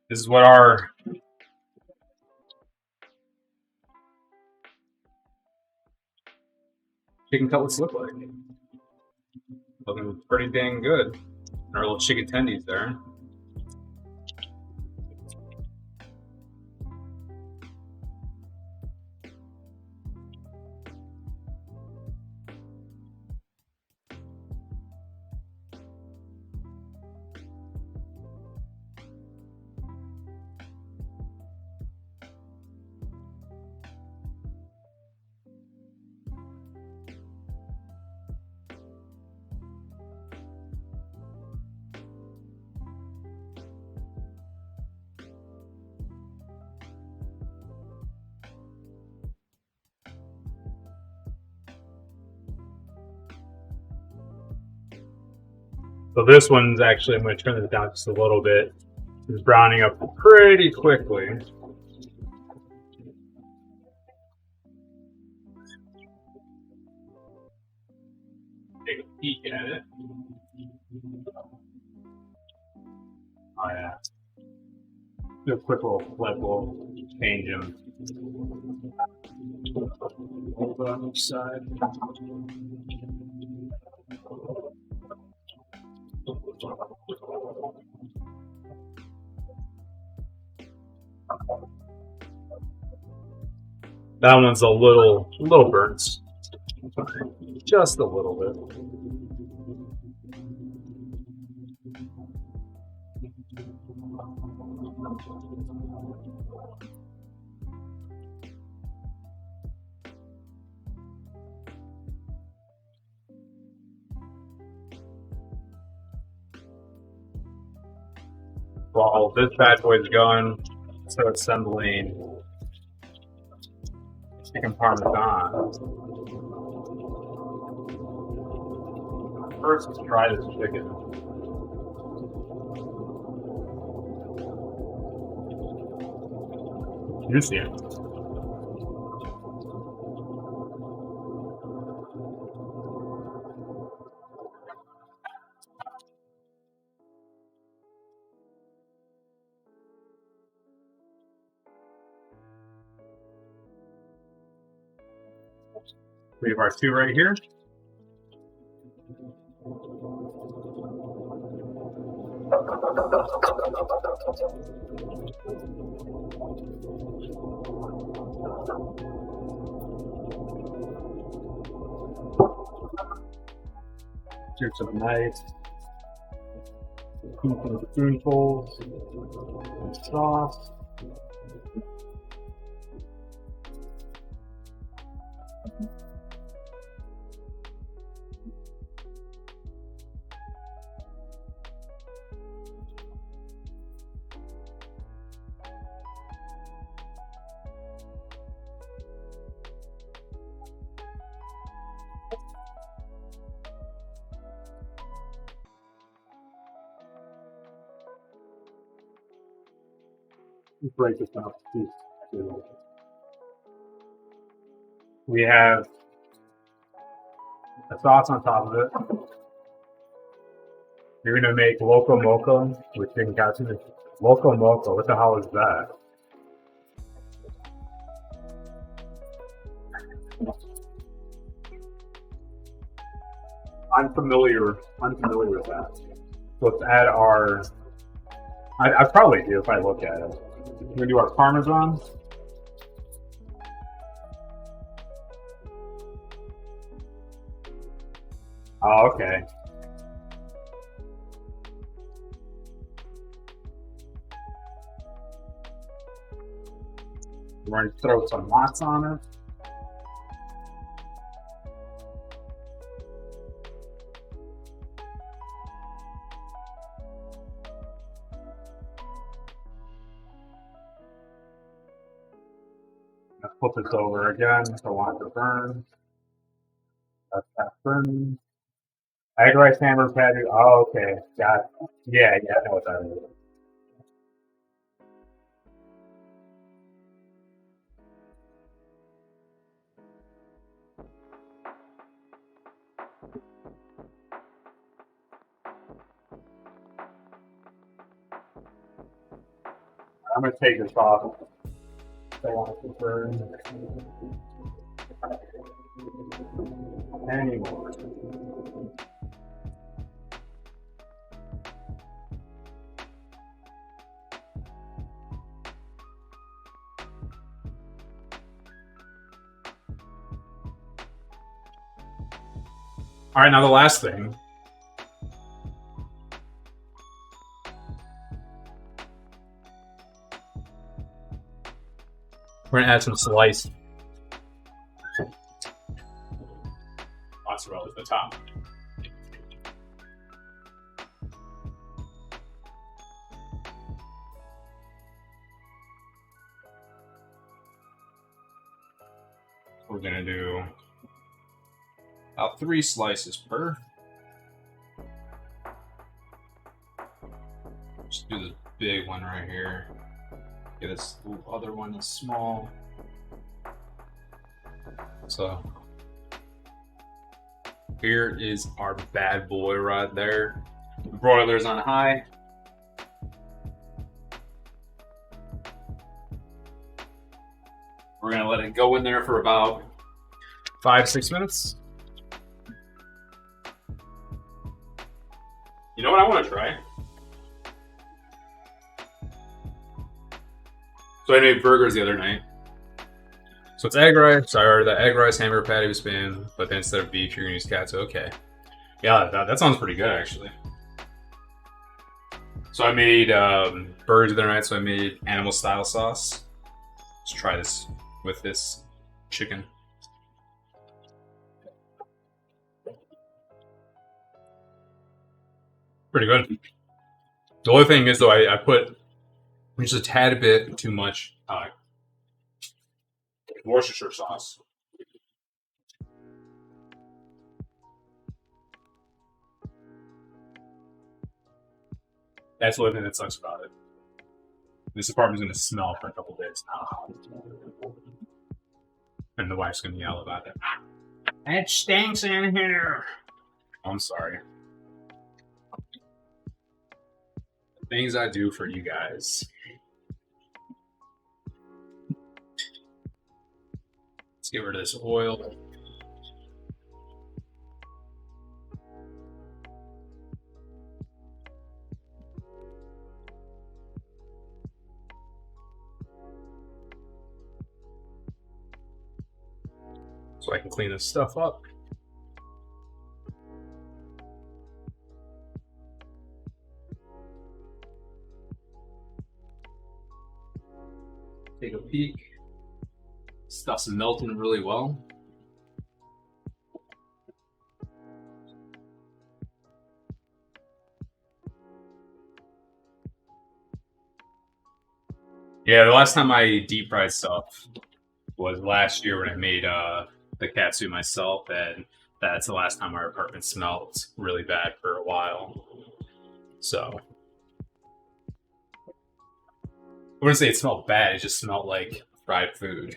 A: This is what our chicken cutlets look like. Looking pretty dang good. Our little chicken tendies there. So this one's actually, I'm going to turn this down just a little bit. It's browning up pretty quickly. Take a peek at it. Oh yeah. Do a quick little flip, we'll change them. Hold on each side. That one's a little burnt. Just a little bit. While this bad boy's going, start assembling chicken parmesan. First, let's try this chicken. Juicy. We have our two right here. Do some nice heaping spoonfuls of sauce. Break this up. We have a sauce on top of it. You're gonna make loco moco with chicken katsu. Loco moco, what the hell is that? Unfamiliar with that. So let's add our. I probably do if I look at it. We're gonna do our Parmesan. Oh, okay. We're gonna throw some lots on it. Flip this over again. Don't want it to burn. That's that burning. Egg rice hamburger patty. Oh, okay. Got it. Yeah, I know what that is. I'm gonna take this off. Don't want it to burn anymore. All right, now the last thing. We're gonna add some sliced mozzarella at the top. We're gonna do about 3 slices per. Just do this big one right here. Get this other one is small. So here is our bad boy right there. Broiler's on high. We're gonna let it go in there for about 5-6 minutes. You know what I want to try? So I made burgers the other night. So it's egg rice. Sorry, the egg rice hamburger patty was spin, but then instead of beef, you're gonna use katsu. Okay. Yeah, that sounds pretty good actually. So I made burgers the other night. So I made animal style sauce. Let's try this with this chicken. Pretty good. The only thing is though, I put just a tad bit too much Worcestershire sauce. That's the only thing that sucks about it. This apartment's gonna smell for a couple days now. And the wife's gonna yell about it. It stinks in here. I'm sorry. The things I do for you guys. Let's get rid of this oil. so I can clean this stuff up. Take a peek. Stuff's melting really well. Yeah, the last time I deep fried stuff was last year when I made the katsu myself, and that's the last time our apartment smelled really bad for a while. So I wouldn't say it smelled bad, it just smelled like fried food.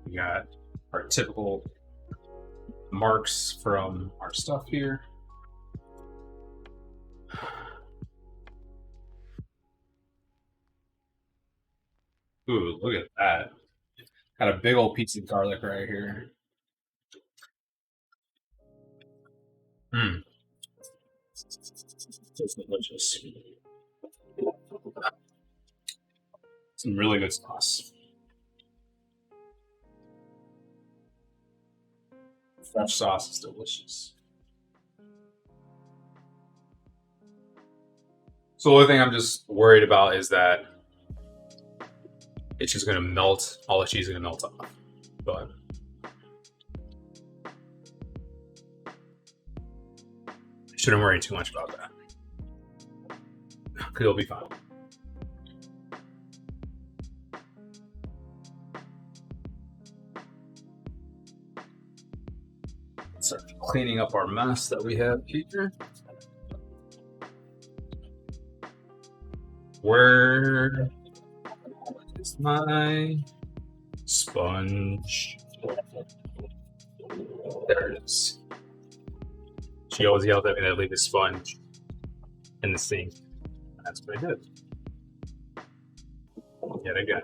A: We got our typical marks from our stuff here. Ooh, look at that. Got a big old piece of garlic right here. Mmm. It's delicious. Some really good sauce. Fresh sauce is delicious. So the only thing I'm just worried about is that it's just gonna melt. All the cheese is gonna melt off. But shouldn't worry too much about that. Cause it'll be fine. Start cleaning up our mess that we have here. Where is my sponge? There it is. She always yelled at me to leave the sponge in the sink. That's what I did. Yet again.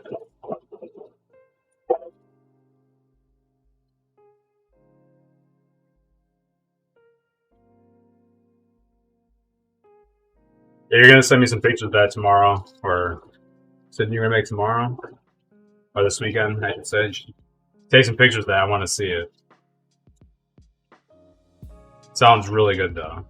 A: Yeah, you're gonna send me some pictures of that tomorrow, or something you're gonna make tomorrow, or this weekend. I should say. Take some pictures of that. I want to see it. Sounds really good though.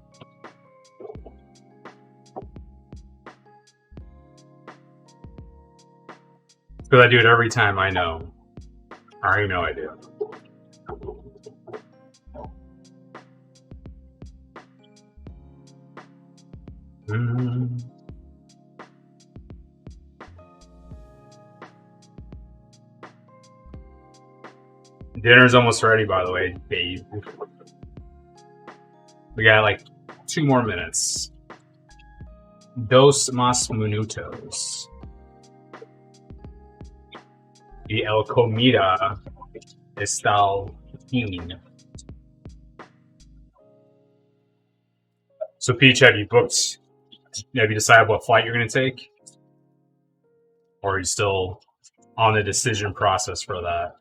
A: Because I do it every time. I know. I already know I do. Dinner's almost ready, by the way, babe. We got like 2 more minutes. Dos más minutos. Y el comida está fin. So, Peach, have you booked? Have you decided what flight you're going to take? Or are you still on the decision process for that?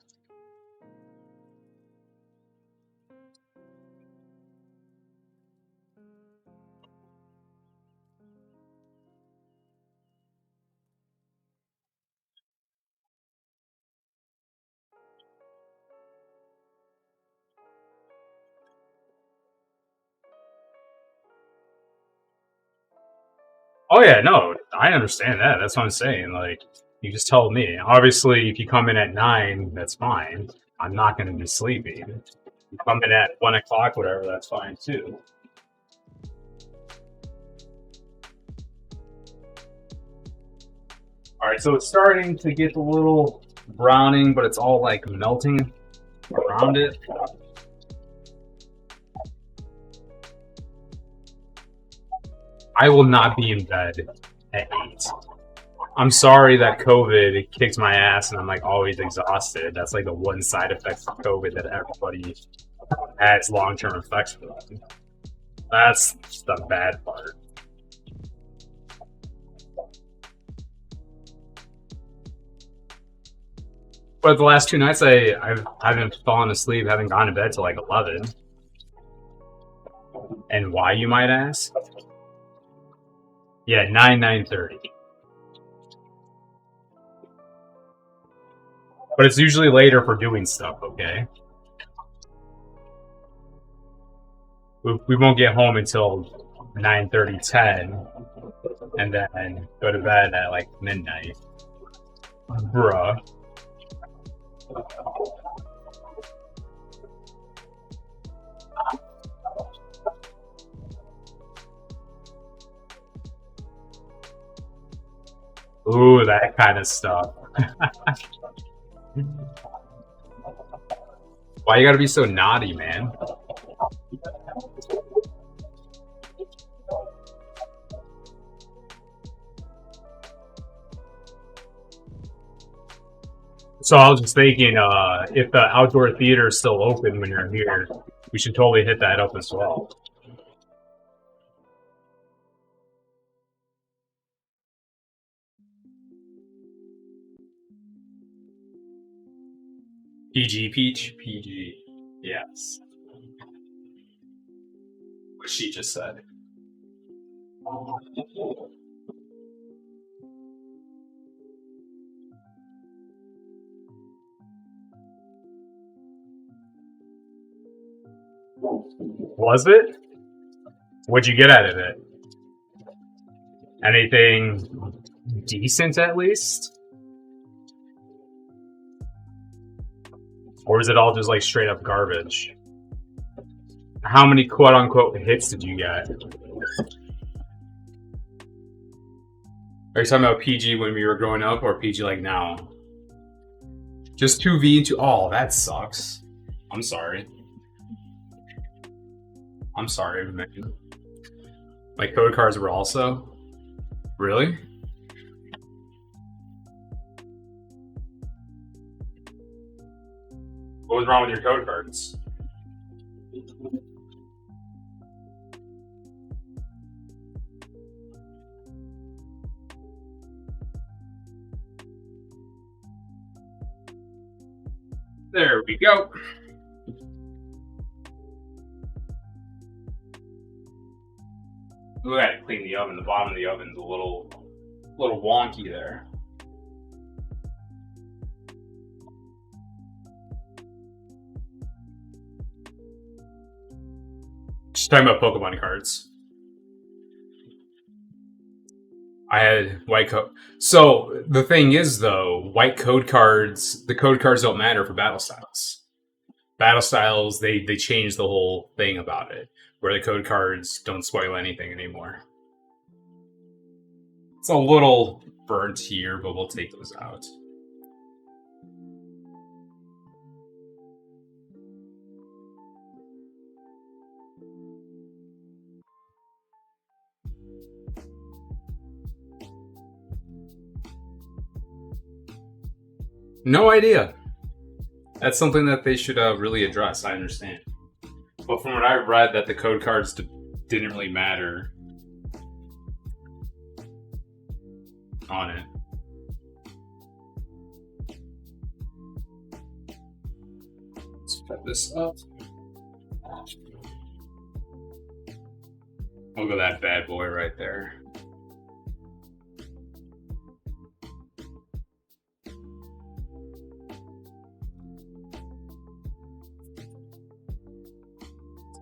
A: Oh yeah, no, I understand that. That's what I'm saying. Like, you just tell me. Obviously, if you come in at 9, that's fine. I'm not going to be sleepy. If you come in at 1 o'clock, whatever, that's fine too. All right, so it's starting to get a little browning, but it's all like melting around it. I will not be in bed at 8. I'm sorry that COVID kicked my ass and I'm like always exhausted. That's like the one side effect of COVID that everybody has long-term effects for them. That's the bad part. But the last 2 nights, I haven't fallen asleep, haven't gone to bed till like 11. And why, you might ask? Yeah, 9:30. But it's usually later for doing stuff. Okay, we won't get home until 9:30, 10, and then go to bed at like midnight. Bruh. Ooh, that kind of stuff. Why you gotta be so naughty, man? So I was just thinking, if the outdoor theater is still open when you're here, we should totally hit that up as well. PG Peach? PG. Yes. What she just said. Was it? What'd you get out of it? Anything decent at least? Or is it all just like straight up garbage? How many quote unquote hits did you get? Are you talking about PG when we were growing up or PG like now? Just 2V into all. That sucks. I'm sorry. I'm sorry, man. My code cards were also? Really? What was wrong with your code cards? There we go. We gotta clean the oven. The bottom of the oven's a little wonky there. Just talking about Pokemon cards. I had white code. So the thing is, though, white code cards. The code cards don't matter for battle styles. Battle styles, they changed the whole thing about it, where the code cards don't spoil anything anymore. It's a little burnt here, but we'll take those out. No idea. That's something that they should really address. I understand, but from what I read, that the code cards didn't really matter on it. Let's put this up. Look at that bad boy right there.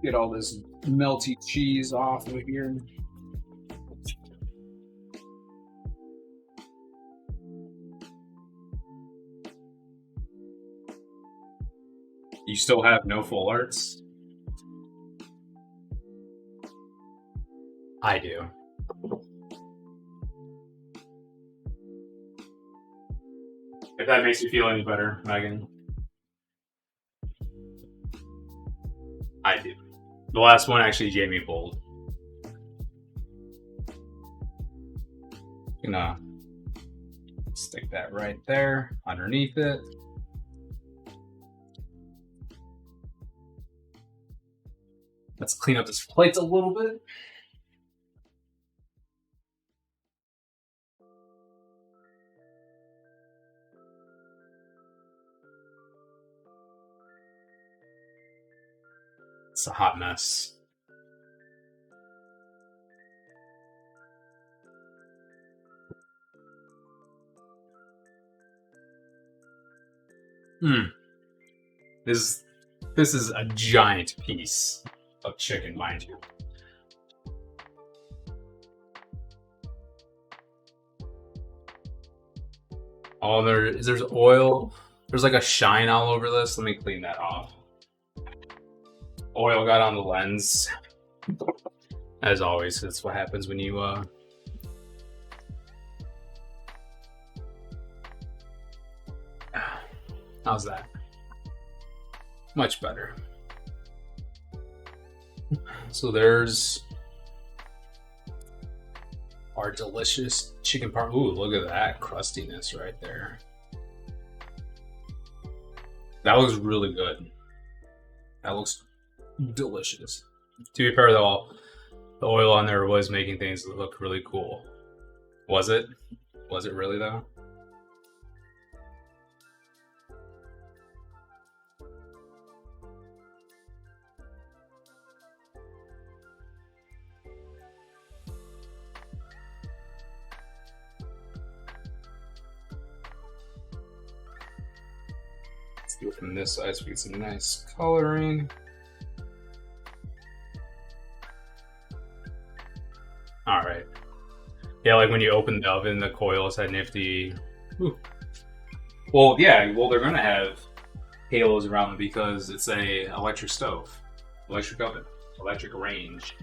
A: Get all this melty cheese off of here. You still have no full arts? I do. If that makes you feel any better, Megan. I do. The last one actually gave me bold. Gonna stick that right there underneath it. Let's clean up this plate a little bit. It's a hot mess. Hmm. This is a giant piece of chicken, mind you. Oh, there's oil. There's like a shine all over this. Let me clean that off. Oil got on the lens. As always, that's what happens when you how's that? Much better. So there's our delicious chicken parm. Ooh, look at that crustiness right there. That looks really good. That looks delicious. To be fair though, the oil on there was making things look really cool. Was it? Was it really though? Let's do it from this side so we get some nice coloring. Alright. Yeah, like when you open the oven, the coils had nifty. Ooh. Well, yeah, well, they're gonna have halos around them because it's a electric stove, electric oven, electric range,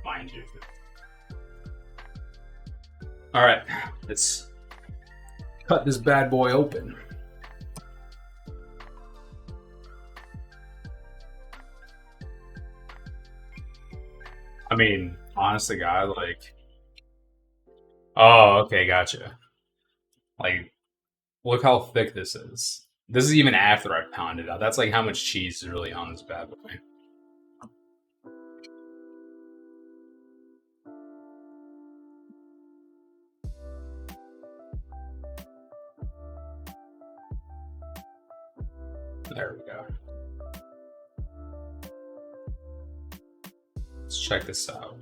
A: mind you. All right, let's cut this bad boy open. I mean, honest to God, like, oh, okay, gotcha. Like, look how thick this is. This is even after I pounded it out. That's like how much cheese is really on this bad boy. There we go. Let's check this out.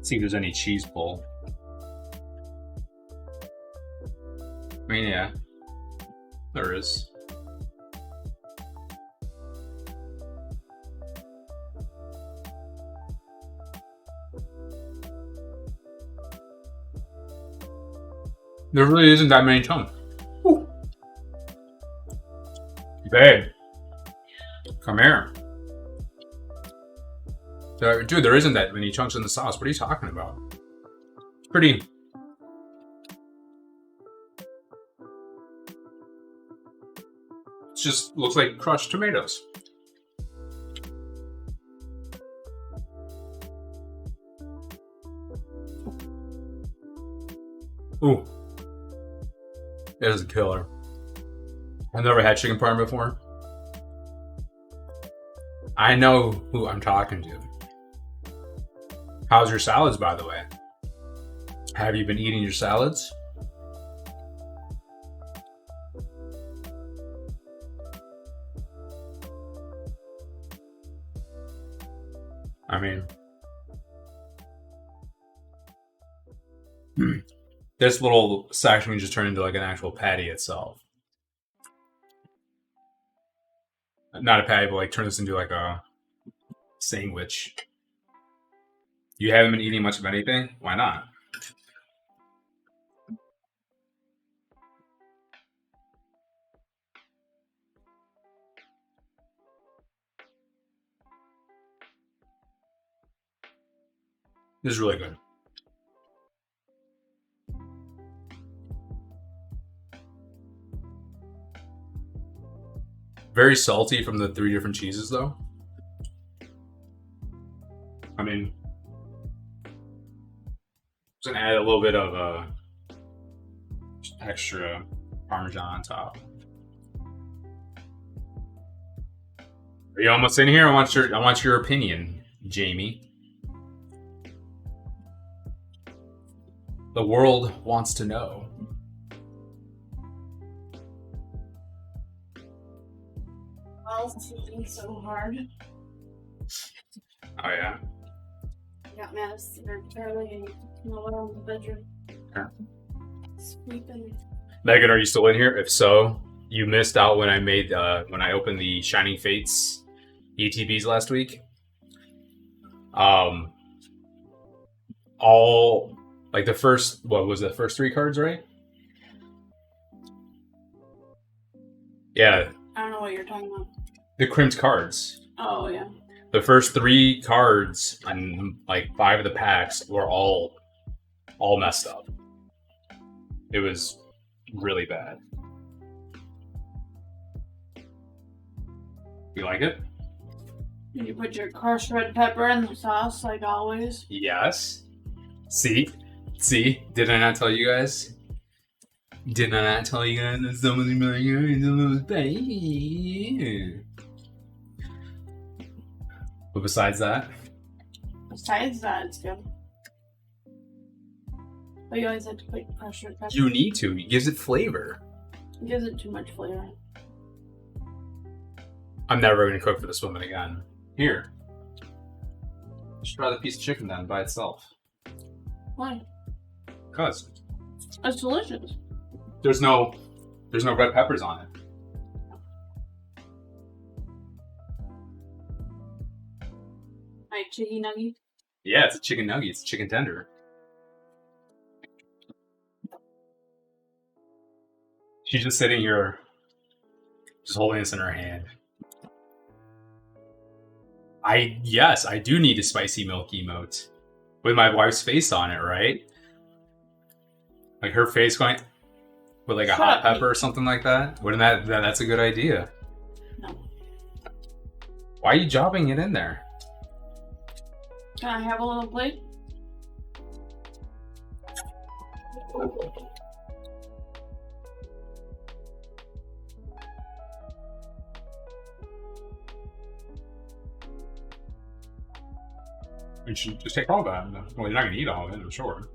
A: See if there's any cheese pull. I mean, yeah, there is. There really isn't that many chunks. Ooh. Babe, come here. Dude, there isn't that many chunks in the sauce. What are you talking about? It's pretty. It just looks like crushed tomatoes. Ooh. It is a killer. I've never had chicken parm before. I know who I'm talking to. How's your salads, by the way? Have you been eating your salads? I mean, this little section we just turned into like an actual patty itself. Not a patty, but like turn this into like a sandwich. You haven't been eating much of anything? Why not? This is really good. Very salty from the 3 different cheeses, though. I mean, just gonna add a little bit of extra Parmesan on top. Are you almost in here? I want your opinion, Jamie. The world wants to know.
B: Well, it's working so hard.
A: Oh yeah.
B: I got mad early and no one in the bedroom.
A: Okay.
B: Sweeping.
A: Megan, are you still in here? If so, you missed out when I opened the Shining Fates ETBs last week. All like the first first 3 cards, right? Yeah.
B: I don't know what you're talking about.
A: The crimped cards.
B: Oh yeah.
A: The first 3 cards on like 5 of the packs were all messed up. It was really bad. You like it?
B: Did you put your crushed red pepper in the sauce like always?
A: Yes. See? Did I not tell you guys? Did I not tell you guys that something like was bad? But besides that,
B: it's good. But you always have to put crushed red pepper.
A: you need to. It gives it flavor.
B: It gives it too much flavor.
A: I'm never going to cook for this woman again. Here. Just try the piece of chicken then by itself.
B: Why?
A: Cause
B: It's delicious.
A: there's no red peppers on it.
B: Like chicken nugget.
A: Yeah, it's a chicken nugget. It's a chicken tender. She's just sitting here, just holding this in her hand. Yes, I do need a spicy milk emote with my wife's face on it, right? Like her face going with like a hot pepper or something like that. Wouldn't that's a good idea?
B: No.
A: Why are you dropping it in there?
B: Can I have a little plate?
A: You should just take all of that. Well, you're not gonna eat all of it, I'm sure.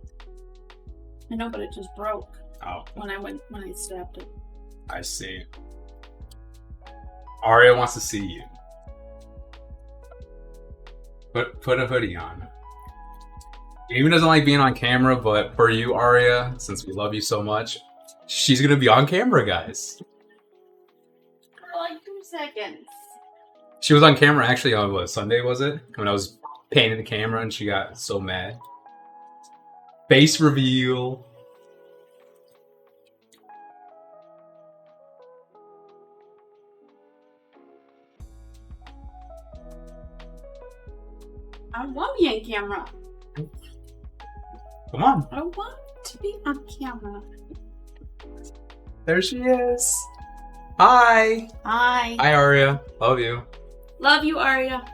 B: I know, but it just broke
A: Oh,
B: when I stabbed it.
A: I see. Arya wants to see you. Put a hoodie on. Even doesn't like being on camera, but for you, Arya, since we love you so much, she's gonna be on camera, guys.
B: For like 2 seconds.
A: She was on camera actually on what, Sunday was it? When I was painting the camera and she got so mad. Face reveal.
B: I want to be on camera.
A: Come on.
B: I want to be on camera.
A: There she is. Hi.
B: Hi.
A: Hi, Arya. Love you.
B: Love you, Arya.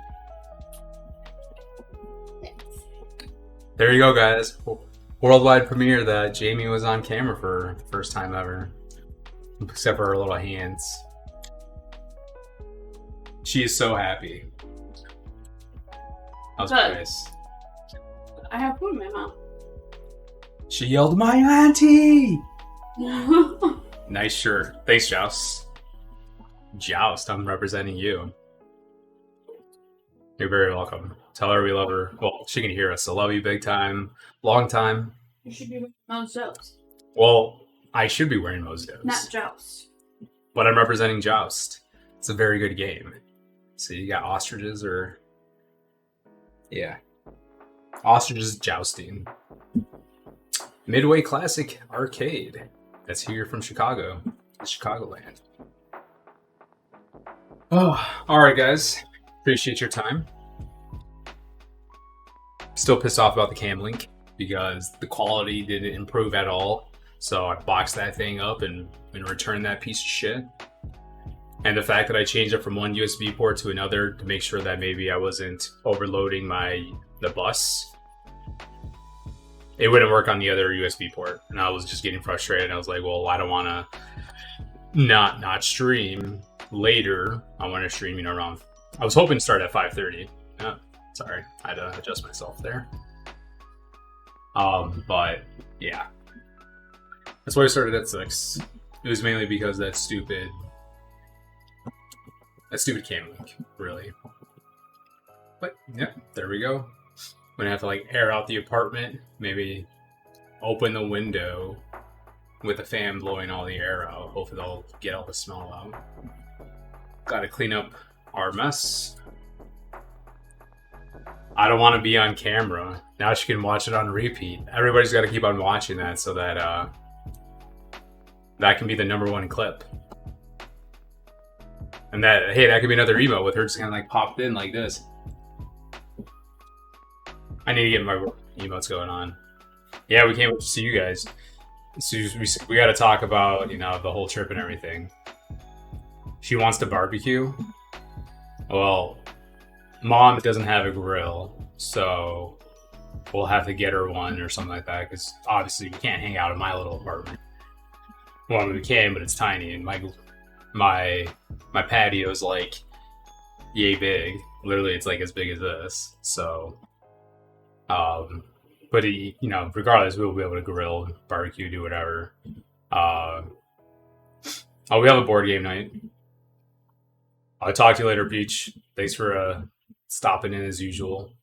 A: There you go, guys. Worldwide premiere that Jamie was on camera for the first time ever. Except for her little hands. She is so happy. That was
B: Good.
A: nice.
B: I have food in my mouth.
A: She yelled, "My auntie!" Nice shirt. Thanks, Joust. Joust, I'm representing you. You're very welcome. Tell her we love her. Well, she can hear us, so love you big time. Long time.
B: You should be wearing Joust.
A: Well, I should be wearing Mozos.
B: Not Joust.
A: But I'm representing Joust. It's a very good game. So you got ostriches or... Yeah. Ostriches jousting. Midway Classic Arcade. That's here from Chicago. Chicagoland. Oh, alright guys. Appreciate your time. Still pissed off about the cam link because the quality didn't improve at all. So I boxed that thing up and returned that piece of shit. And the fact that I changed it from one USB port to another to make sure that maybe I wasn't overloading the bus. It wouldn't work on the other USB port. And I was just getting frustrated. I was like, well, I don't want to not stream later. I want to stream, around I was hoping to start at 5:30. Sorry, I had to adjust myself there. But yeah, that's why I started at 6. It was mainly because that stupid cam link, really. But yeah, there we go. I'm gonna have to like air out the apartment, maybe open the window with a fan blowing all the air out. Hopefully they'll get all the smell out. Gotta clean up our mess. I don't want to be on camera. Now she can watch it on repeat. Everybody's got to keep on watching that so that that can be the #1 clip. And that, hey, that could be another emote with her just kind of like popped in like this. I need to get my emotes going on. Yeah, we can't wait to see you guys. So we got to talk about, you know, the whole trip and everything. She wants to barbecue. Well, Mom doesn't have a grill, so we'll have to get her one or something like that, because obviously we can't hang out in my little apartment. Well, we can, but it's tiny, and my patio is like yay big. Literally, it's like as big as this. So, but you know, regardless, we'll be able to grill, barbecue, do whatever. Oh, we have a board game night. I'll talk to you later, Peach. Thanks for stopping in as usual.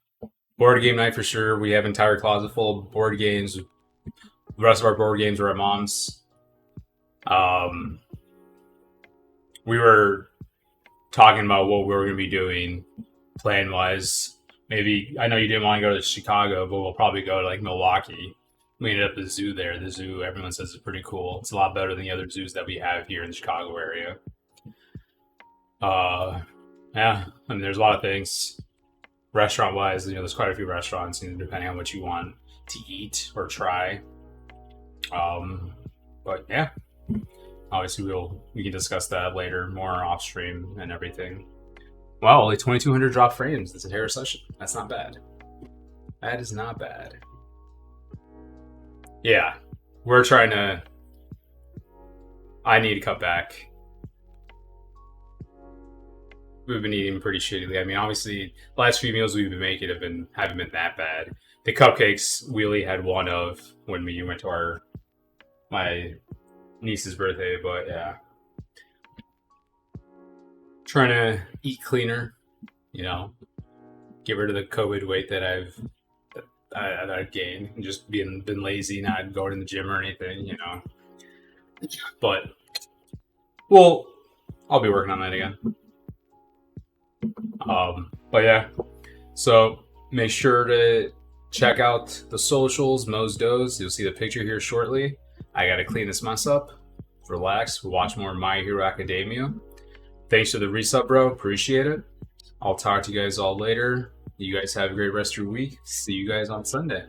A: Board game night for sure. We have an entire closet full of board games. The rest of our board games are at Mom's. We were talking about what we were going to be doing plan wise. Maybe, I know you didn't want to go to Chicago, but we'll probably go to like Milwaukee. We ended up at the zoo there. The zoo, everyone says, is pretty cool. It's a lot better than the other zoos that we have here in the Chicago area. Yeah, I mean, there's a lot of things. Restaurant wise, you know, there's quite a few restaurants, you know, depending on what you want to eat or try. But yeah, obviously we can discuss that later, more off stream and everything. Wow, only 2,200 drop frames. That's a entire session. That's not bad. That is not bad. Yeah, we're trying to. I need to cut back. We've been eating pretty shittily. I mean, obviously, the last few meals we've been making haven't been that bad. The cupcakes Wheelie had one of when we went to my niece's birthday, but yeah, trying to eat cleaner. You know, get rid of the COVID weight that I've gained, and just been lazy, not going to the gym or anything. You know, but well, I'll be working on that again. But yeah, so make sure to check out the socials, Mo's Does. You'll see the picture here shortly. I gotta clean this mess up, relax, watch more My Hero Academia. Thanks for the resub, bro. Appreciate it. I'll talk to you guys all later. You guys have a great rest of your week. See you guys on Sunday.